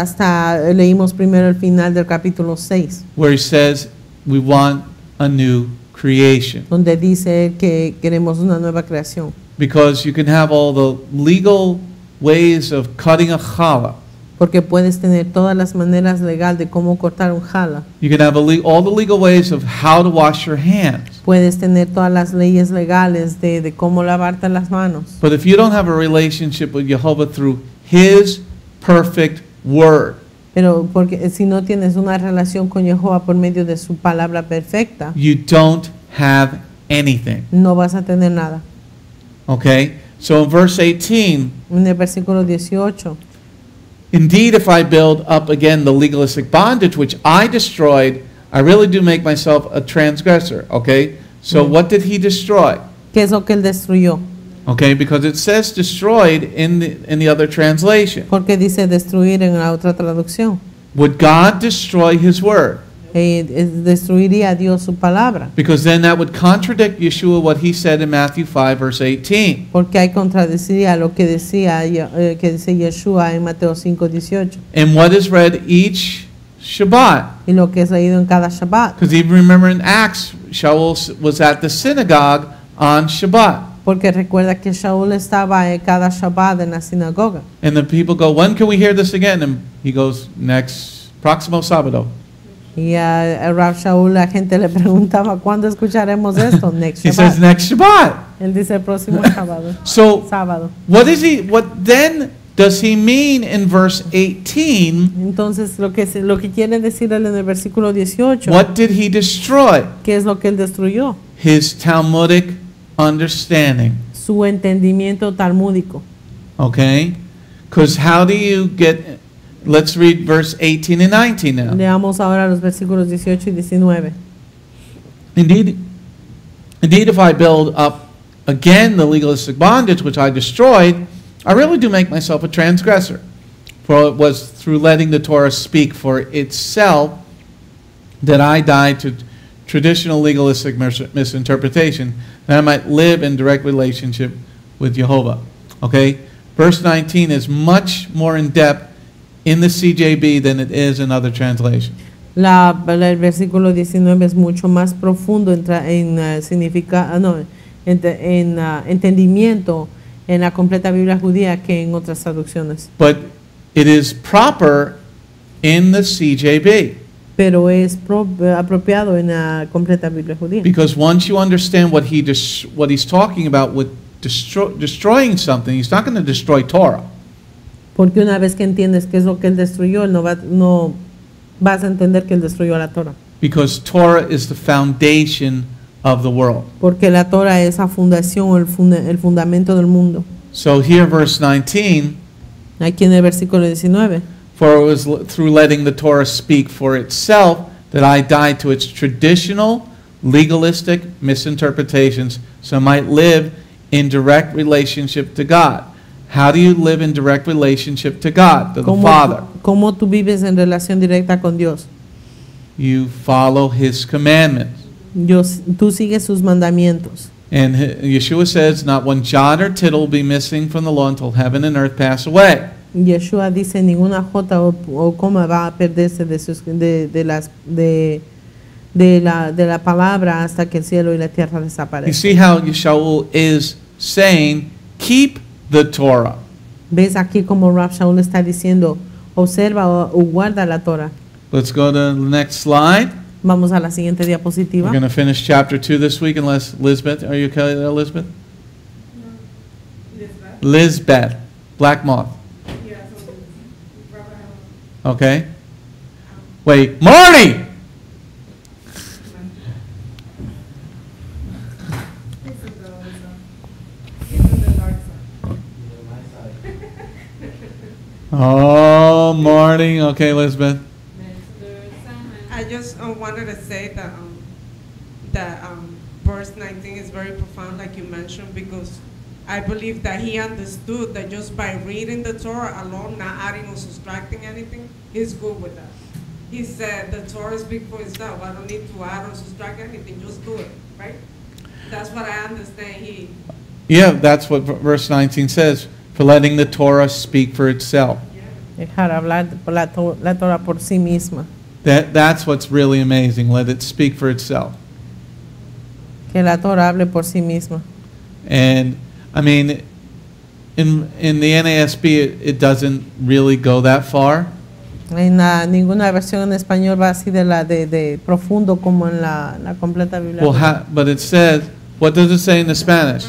leímos primero el final del capítulo 6, where he says we want a new creation. donde dice él que queremos una nueva creación. Because you can have all the legal ways of cutting a challah. Porque puedes tener todas las maneras legales de cómo cortar un jala. You can have all the legal ways of how to wash your hands. Puedes tener todas las leyes legales de cómo lavarte las manos. But if you don't have a relationship with Jehovah through His perfect word, Pero porque si no tienes una relación con Jehová por medio de su palabra perfecta, you don't have anything. no vas a tener nada. Okay? So in verse 18, En el versículo 18, indeed, if I build up again the legalistic bondage which I destroyed, I really do make myself a transgressor. Okay? So what did he destroy? ¿qué es lo que él destruyó? Okay, because it says destroyed in the other translation. Porque dice destruir en la otra traducción. Would God destroy His word? Destruiría a Dios su palabra. Because then that would contradict Yeshua what he said in Matthew 5 verse 18. Porque ahí contradeciría lo que que dice Yeshua en Mateo 5:18. And what is read each Shabbat. Y lo que es leído en cada Shabbat. Because even remember in Acts, Shaul was at the synagogue on Shabbat. Porque recuerda que Shaul estaba en cada Shabbat en la sinagoga. And the people go, when can we hear this again? And he goes, next Próximo sábado. Y a Rav Shaul la gente le preguntaba, ¿cuándo escucharemos esto? Next He says Shabbat. next Shabbat. Él dice el próximo sábado. So Sábado. what then does he mean in verse 18? Entonces, lo que quiere decir él en el versículo 18, What did he destroy? ¿qué es lo que él destruyó? His Talmudic understanding. Su entendimiento talmúdico. Okay? Because how do you get, let's read verse 18 and 19 now. Leamos ahora los versículos 18 y 19. Indeed, if I build up again the legalistic bondage which I destroyed, I really do make myself a transgressor. For it was through letting the Torah speak for itself that I died to traditional legalistic misinterpretation, that I might live in direct relationship with Jehovah. Okay? Verse 19 is much more in depth in the CJB than it is in other translations. El versículo 19 es mucho más profundo en entendimiento en la completa Biblia judía que en otras traducciones. But it is proper in the CJB. Pero es apropiado en la completa Biblia judía. Because once you understand what he's talking about with destroying something, he's not going to destroy Torah. Porque una vez que entiendes qué es lo que él destruyó, no vas a entender que él destruyó la Torah. Because Torah is the foundation of the world. Porque la Torah es la fundación, el fundamento del mundo. So here, verse 19. Aquí en el versículo 19. For it was through letting the Torah speak for itself that I died to its traditional, legalistic misinterpretations, so I might live in direct relationship to God. How do you live in direct relationship to God, to the Father? ¿Cómo tú vives en relación directa con Dios? You follow His commandments. Tú sigues sus mandamientos. And Yeshua says, not one jot or tittle will be missing from the law until heaven and earth pass away. Yeshua dice, ninguna jota o coma va a perderse de la palabra hasta que el cielo y la tierra You desaparezcan. see how Yeshua is saying, keep the Torah. ¿Ves aquí como Rav Shaul está diciendo, observa o guarda la Torah? Let's go to the next slide. Vamos a la siguiente diapositiva. We're going to finish chapter 2 this week, unless Lisbeth, are you okay there, Lisbeth? Lisbeth, Black Moth. Okay. Wait, Marty! Oh, Marty. Okay, Elizabeth. I just wanted to say that verse 19 is very profound, like you mentioned, because I believe that he understood that just by reading the Torah alone, not adding or subtracting anything, he's good with that. He said the Torah speaks for itself. I don't need to add or subtract anything. Just do it, right? That's what I understand. Yeah, that's what verse 19 says. For letting the Torah speak for itself. Dejar hablar la Torah por sí misma. That's what's really amazing. Let it speak for itself. Que la Torah hable por sí misma. And I mean, in the NASB, it doesn't really go that far. En ninguna versión en español va así de profundo como en la completa Biblia. Well, but it says, what does it say in the Spanish?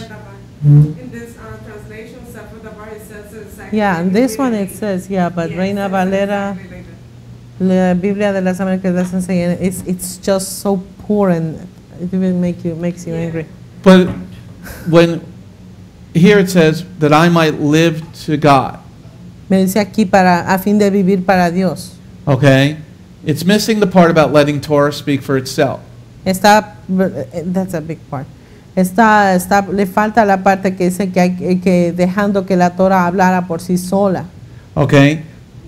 In this translation, it says exactly. Yeah, and this one it says, yeah, but Reina Valera, la Biblia de las Américas doesn't say it. It's just so poor and it even makes you angry. But when here it says that I might live to God. Me dice aquí a fin de vivir para Dios. Okay, it's missing the part about letting Torah speak for itself. That's a big part. Le falta la parte que dice que dejando que la Torah hablara por sí sola. Okay,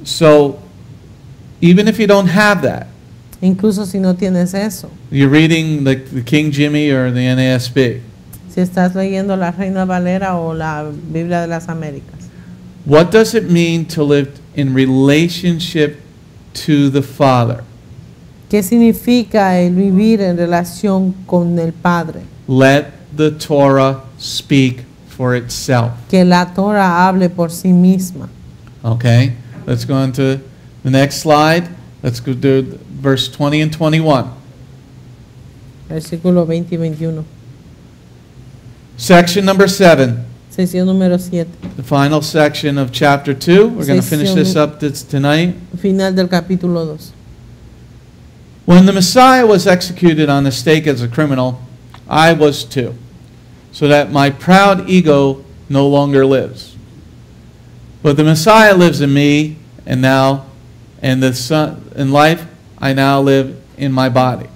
so even if you don't have that, incluso si no tienes eso, you're reading the King Jimmy or the NASB. Si estás leyendo la Reina Valera o la Biblia de las Américas. What does it mean to live in relationship to the Father? ¿Qué significa el vivir en relación con el Padre? Let the Torah speak for itself. Que la Torah hable por sí misma. Okay, let's go on to the next slide. Let's go to verse 20 and 21. Versículo 20 y 21. Section number 7, Sección número 7. the final section of chapter 2. We're going to finish this up tonight. Final del capítulo 2. When the Messiah was executed on the stake as a criminal, I was too, so that my proud ego no longer lives. But the Messiah lives in me, and now, and the Son, in life, I now live in my body.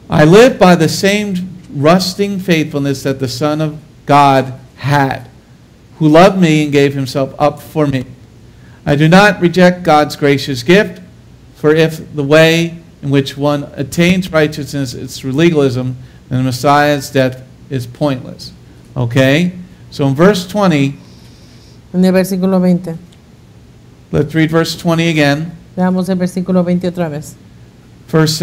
I live by the same rusting faithfulness that the Son of God had, who loved me and gave himself up for me. I do not reject God's gracious gift, for if the way in which one attains righteousness is through legalism, then the Messiah's death is pointless. Okay? So in verse 20, En el versículo 20. let's read verse 20 again. Veamos el versículo 20 otra vez. Verse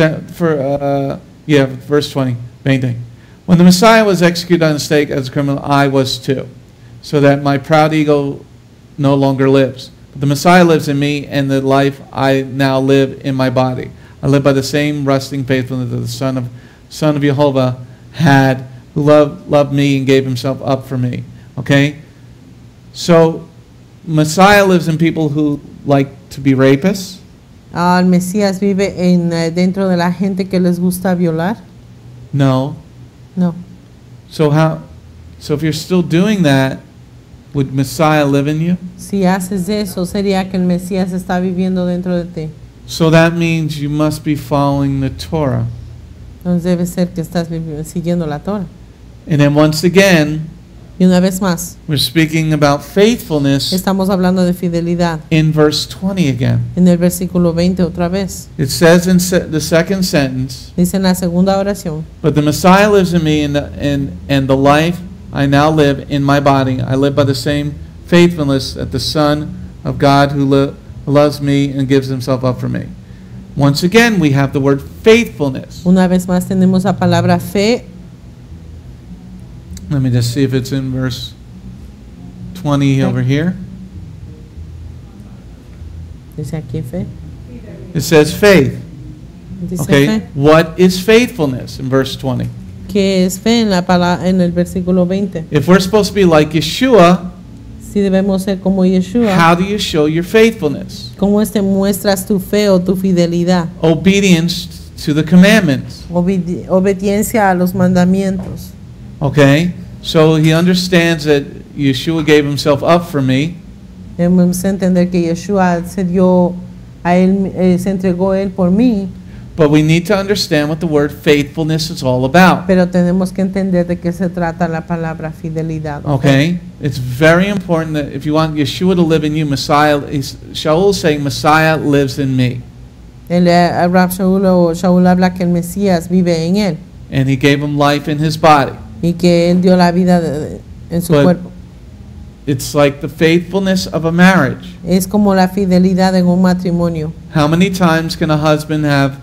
20. 20. When the Messiah was executed on the stake as a criminal, I was too, so that my proud ego no longer lives. But the Messiah lives in me, and the life I now live in my body. I live by the same rusting faithfulness that the Son of Jehovah had, who loved me and gave himself up for me. Okay? So, Messiah lives in people who like to be rapists. El Mesías vive dentro de la gente que les gusta violar. No. No. So if you're still doing that, would Messiah live in you? Si haces eso, sería que el Mesías está viviendo dentro de ti. So that means you must be following the Torah. Entonces debe ser que estás siguiendo la Torah. And then once again, Y una vez más, we're speaking about faithfulness estamos hablando de fidelidad. in verse 20 again. En el versículo 20 otra vez. It says in the second sentence, Dice en la segunda oración, but the Messiah lives in me, and the life I now live in my body. I live by the same faithfulness that the Son of God who loves me and gives himself up for me. Once again, we have the word faithfulness. una vez más tenemos la palabra fe. Let me just see if it's in verse 20 over here. Dice aquí fe. It says faith. Dice Okay, fe. what is faithfulness in verse 20? ¿Qué es fe en el versículo 20? If we're supposed to be like Yeshua, Si debemos ser como Yeshua, how do you show your faithfulness? ¿cómo muestras tu fe o tu fidelidad? Obedience to the commandments. Obediencia a los mandamientos. Okay, so he understands that Yeshua gave himself up for me, Debemos entender que Yeshua se dio a él, se entregó él por mí, but we need to understand what the word faithfulness is all about. pero tenemos que entender de qué se trata la palabra fidelidad. Okay, it's very important that if you want Yeshua to live in you, Shaul is saying Messiah lives in me, El Rab Shaul habla que el Mesías vive en él and he gave him life in his body. y que él dio la vida en su But cuerpo. it's like the faithfulness of a marriage. Es como la fidelidad en un matrimonio. How many times can a husband have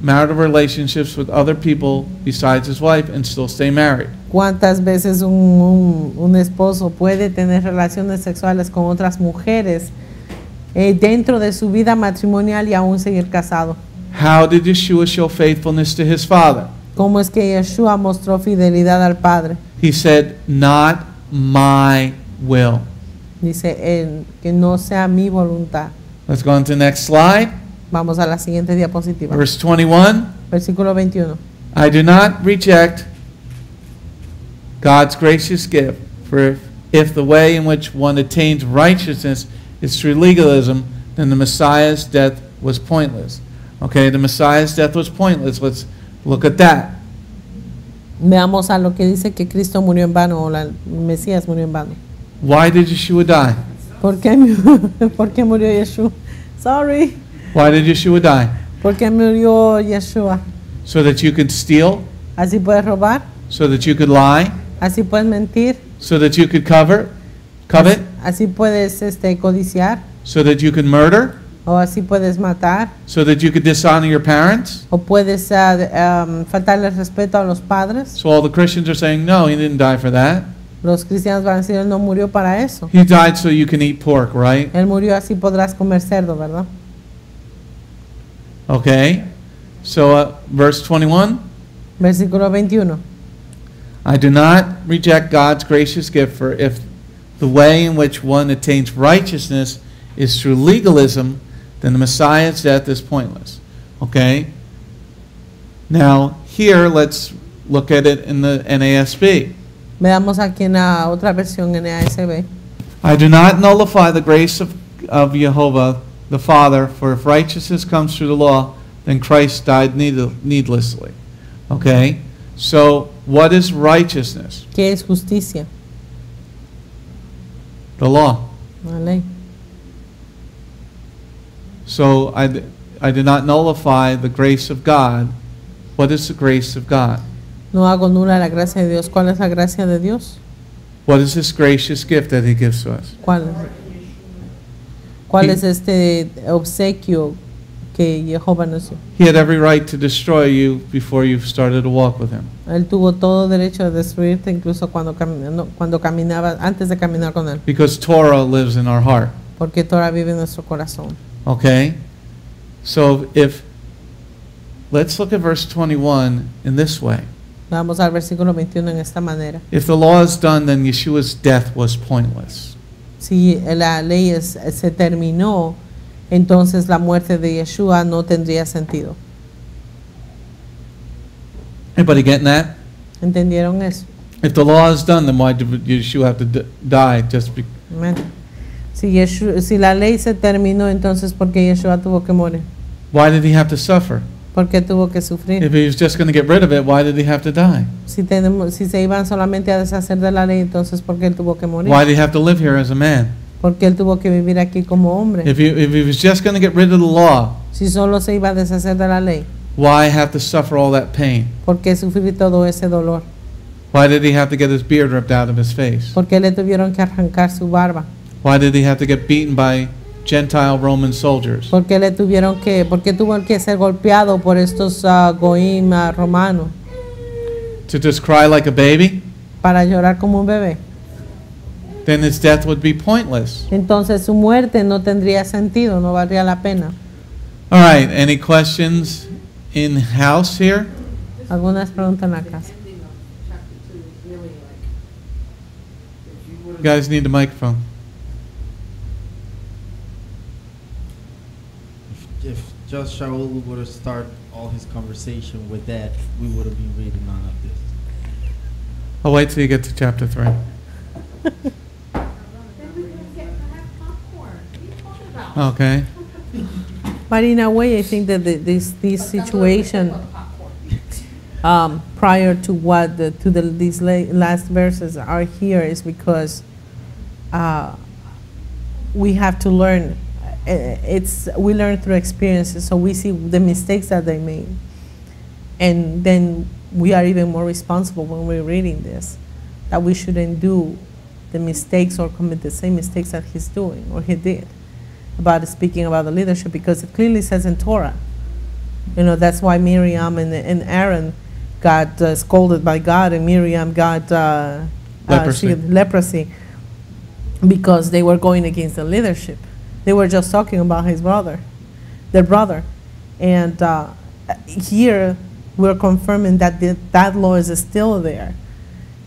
marital relationships with other people besides his wife and still stay married? ¿Cuántas veces un esposo puede tener relaciones sexuales con otras mujeres dentro de su vida matrimonial y aún seguir casado? How did Yeshua show faithfulness to his father? ¿Cómo es que Yeshua mostró fidelidad al Padre? He said, not my will. Dice él, que no sea mi voluntad. Let's go on to the next slide. Vamos a la siguiente diapositiva. Verse 21. Versículo 21. I do not reject God's gracious gift, for if the way in which one attains righteousness is through legalism, then the Messiah's death was pointless. Okay, the Messiah's death was pointless. Let's look at that. Veamos a lo que dice que Cristo murió en vano o el Mesías murió en vano. Why did Yeshua die? ¿Por qué, ¿Por qué murió Yeshua? Sorry. Why did Yeshua die? ¿Por qué murió Yeshua? So that you could steal, Así puedes robar, so that you could lie, así puedes mentir, so that you could covet, así puedes codiciar, so that you could murder, o así puedes matar, so that you could dishonor your parents. o puedes faltarle respeto a los padres. So all the Christians are saying, no, he didn't die for that. Los cristianos van a decir, él no murió para eso. He died so you can eat pork, right? Él murió así podrás comer cerdo, ¿verdad? Okay? So, verse 21. Versículo 21. I do not reject God's gracious gift, for if the way in which one attains righteousness is through legalism, then the Messiah's death is pointless. Okay? Now, here, let's look at it in the NASB. Veamos aquí en la otra versión NASB. I do not nullify the grace of Jehovah the Father, for if righteousness comes through the law, then Christ died needlessly. Okay? So, what is righteousness? ¿Qué es justicia? The law. La ley. So, I do not nullify the grace of God. What is the grace of God? No hago nula la gracia de Dios. ¿Cuál es la gracia de Dios? What is this gracious gift that He gives to us? ¿Cuál es este obsequio que Jehová nos dio? He had every right to destroy you before you started to walk with Him. Él tuvo todo derecho a destruirte incluso cuando caminaba, antes de caminar con Él. Because Torah lives in our heart. Porque Torah vive en nuestro corazón. Okay? So let's look at verse 21 in this way. Vamos al versículo 21 en esta manera. If the law is done, then Yeshua's death was pointless. Si la ley se terminó, entonces la muerte de Yeshua no tendría sentido. Anybody getting that? ¿Entendieron eso? If the law is done, then why did Yeshua have to die? Amen. Si la ley se terminó, entonces ¿por qué Yeshua tuvo que morir? Why did He have to suffer? ¿Por qué tuvo que sufrir? If He was just going to get rid of it, why did He have to die? Si se iban solamente a deshacer de la ley, entonces ¿por qué Él tuvo que morir? Why did He have to live here as a man? Porque Él tuvo que vivir aquí como hombre. If He was just going to get rid of the law, Si solo se iba a deshacer de la ley, why have to suffer all that pain? ¿por qué sufrir todo ese dolor? Why did He have to get His beard ripped out of His face? ¿Por qué le tuvieron que arrancar su barba? Why did He have to get beaten by Gentile Roman soldiers? ¿Por qué tuvo que ser golpeado por estos goim romanos? To just cry like a baby? Para llorar como un bebé. Then His death would be pointless. Entonces su muerte no tendría sentido, no valdría la pena. All right, any questions in house here? Algunas preguntas en la casa. You guys need the microphone. If just Shaul would have started all his conversation with that, we would have been reading none of this. I'll wait till you get to chapter 3. Okay. But in a way, I think that this situation prior to what these last verses are here is because we have to learn. We learn through experiences, so we see the mistakes that they made, and then we are even more responsible when we're reading this, that we shouldn't do the mistakes or commit the same mistakes that he's doing or he did about speaking about the leadership, because it clearly says in Torah. You know, that's why Miriam and Aaron got scolded by God, and Miriam got leprosy because they were going against the leadership. They were just talking about their brother. And here we're confirming that that law is still there,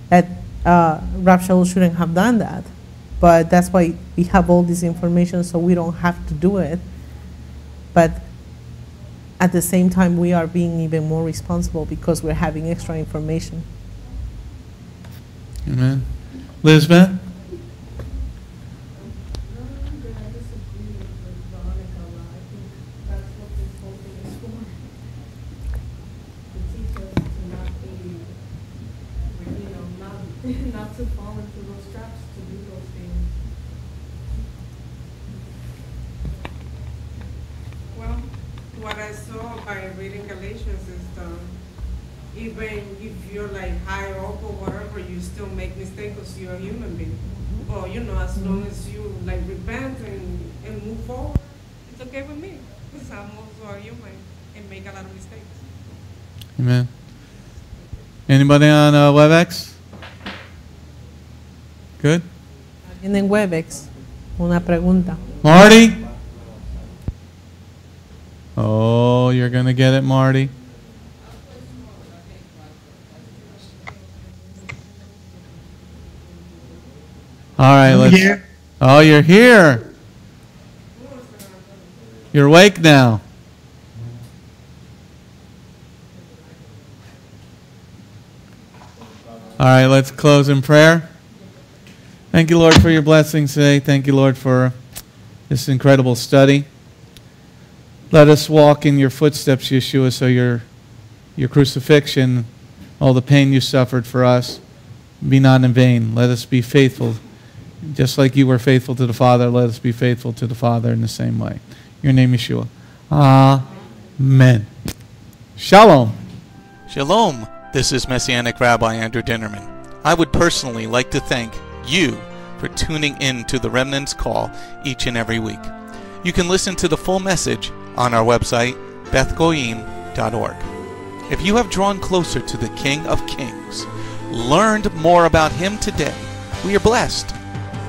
that Rab Shaul shouldn't have done that. But that's why we have all this information, so we don't have to do it. But at the same time, we are being even more responsible because we're having extra information. Amen. Lisbeth? Not to fall into those traps, to do those things. Well, what I saw by reading Galatians is even if you're like high up or whatever, you still make mistakes because you're a human being. Or, you know, as long as you like repent and move forward, it's okay with me. Because I'm also a human and make a lot of mistakes. Amen. Anybody on WebEx? Good. En Webex, una pregunta. Marty? Oh, Oh, you're going to get it, Marty? All right, let's. Here. Oh, you're here. You're awake now. All right, let's close in prayer. Thank you, Lord, for your blessings today. Thank you, Lord, for this incredible study. Let us walk in your footsteps, Yeshua, so your crucifixion, all the pain you suffered for us, be not in vain. Let us be faithful. Just like you were faithful to the Father, let us be faithful to the Father in the same way. In your name, Yeshua. Amen. Shalom. Shalom. This is Messianic Rabbi Andrew Dinnerman. I would personally like to thank you for tuning in to the Remnant's Call each and every week. You can listen to the full message on our website, bethgoyim.org. If you have drawn closer to the King of Kings, learned more about Him today, we are blessed.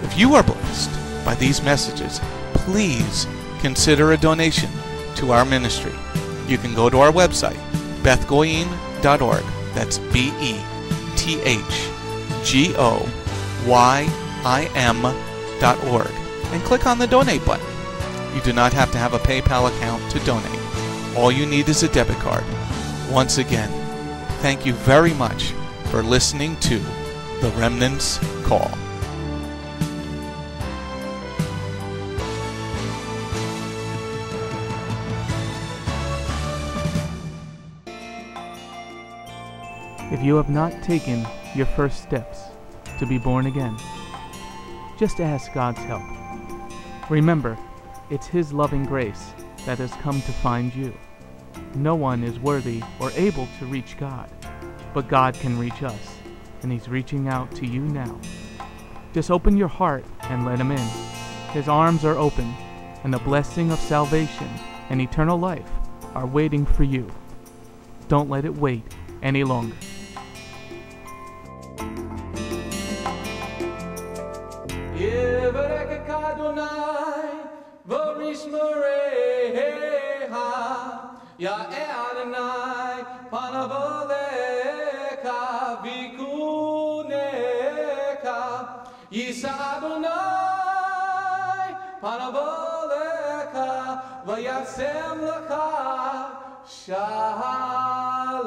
If you are blessed by these messages, please consider a donation to our ministry. You can go to our website, bethgoyim.org. That's BETHGOYIM.org, and click on the donate button. You do not have to have a PayPal account to donate. All you need is a debit card. Once again, thank you very much for listening to The Remnant's Call. If you have not taken your first steps to be born again, just ask God's help. Remember, it's His loving grace that has come to find you. No one is worthy or able to reach God, but God can reach us, and He's reaching out to you now. Just open your heart and let Him in. His arms are open, and the blessing of salvation and eternal life are waiting for you. Don't let it wait any longer. Ya Adonai, panavoleka, vikuneka, Yisa Adonai, panavoleka, vayasem laka, shalom.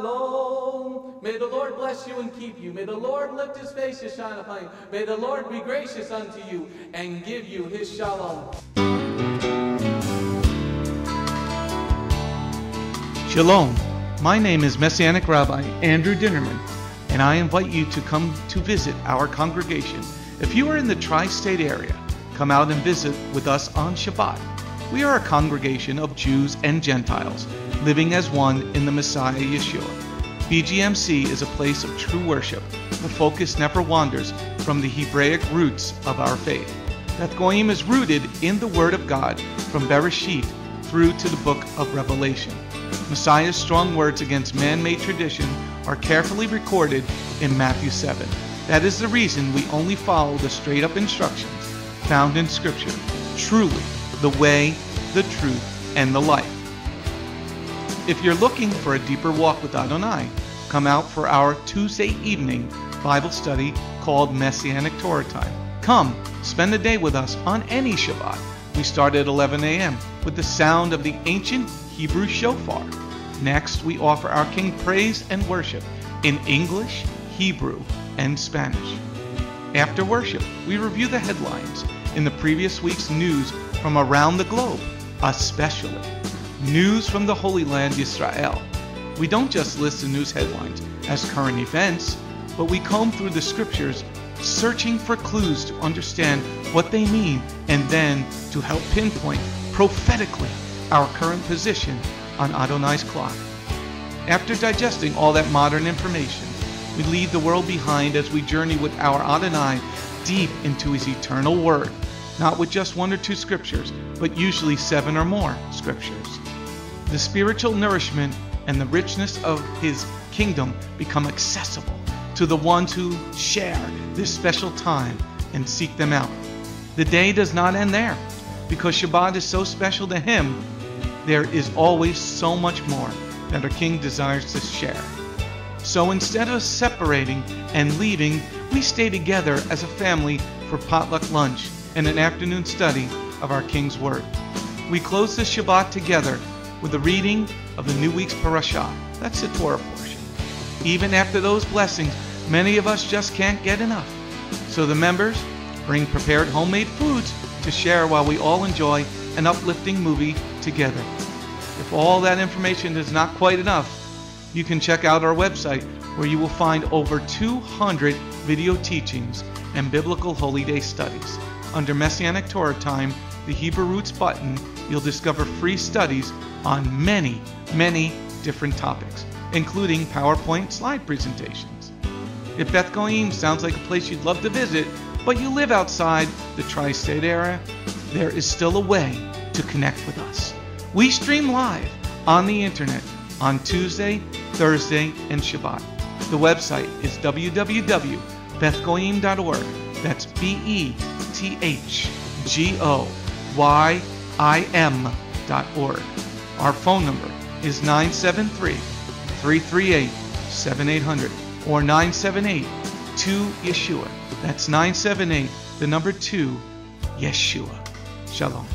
May the Lord bless you and keep you. May the Lord lift His face to shine upon you. May the Lord be gracious unto you and give you His shalom. Shalom. My name is Messianic Rabbi Andrew Dinnerman, and I invite you to come to visit our congregation. If you are in the tri-state area, come out and visit with us on Shabbat. We are a congregation of Jews and Gentiles, living as one in the Messiah Yeshua. Bgmc is a place of true worship. The focus never wanders from the Hebraic roots of our faith. Beth Goyim is rooted in the Word of God from Bereshit through to the book of Revelation. Messiah's strong words against man-made tradition are carefully recorded in Matthew 7. That is the reason we only follow the straight-up instructions found in Scripture, truly the way, the truth, and the life. If you're looking for a deeper walk with Adonai, come out for our Tuesday evening Bible study called Messianic Torah Time. Come, spend the day with us on any Shabbat. We start at 11 a.m. with the sound of the ancient Hebrew shofar. Next, we offer our King praise and worship in English, Hebrew, and Spanish. After worship, we review the headlines in the previous week's news from around the globe, especially news from the Holy Land, Israel. We don't just list the news headlines as current events, but we comb through the scriptures, searching for clues to understand what they mean and then to help pinpoint prophetically our current position on Adonai's clock. After digesting all that modern information, we leave the world behind as we journey with our Adonai deep into His eternal Word, not with just one or two scriptures, but usually 7 or more scriptures. The spiritual nourishment and the richness of His kingdom become accessible to the ones who share this special time and seek them out. The day does not end there. Because Shabbat is so special to Him, there is always so much more that our King desires to share. So instead of separating and leaving, we stay together as a family for potluck lunch and an afternoon study of our King's Word. We close the Shabbat together with the reading of the new week's parashah. That's the Torah portion. Even after those blessings, many of us just can't get enough. So the members bring prepared homemade foods to share while we all enjoy an uplifting movie together. If all that information is not quite enough, you can check out our website where you will find over 200 video teachings and biblical holy day studies. Under Messianic Torah Time, the Hebrew Roots button, you'll discover free studies on many different topics, including PowerPoint slide presentations. If Beth Goyim sounds like a place you'd love to visit, but you live outside the tri-state area, there is still a way to connect with us. We stream live on the internet on Tuesday, Thursday, and Shabbat. The website is www.bethgoyim.org. That's BETHGOYIM.org. Our phone number is 973-338-7800 or 978-2-YESHUA. That's 978, the number 2, Yeshua. Shalom.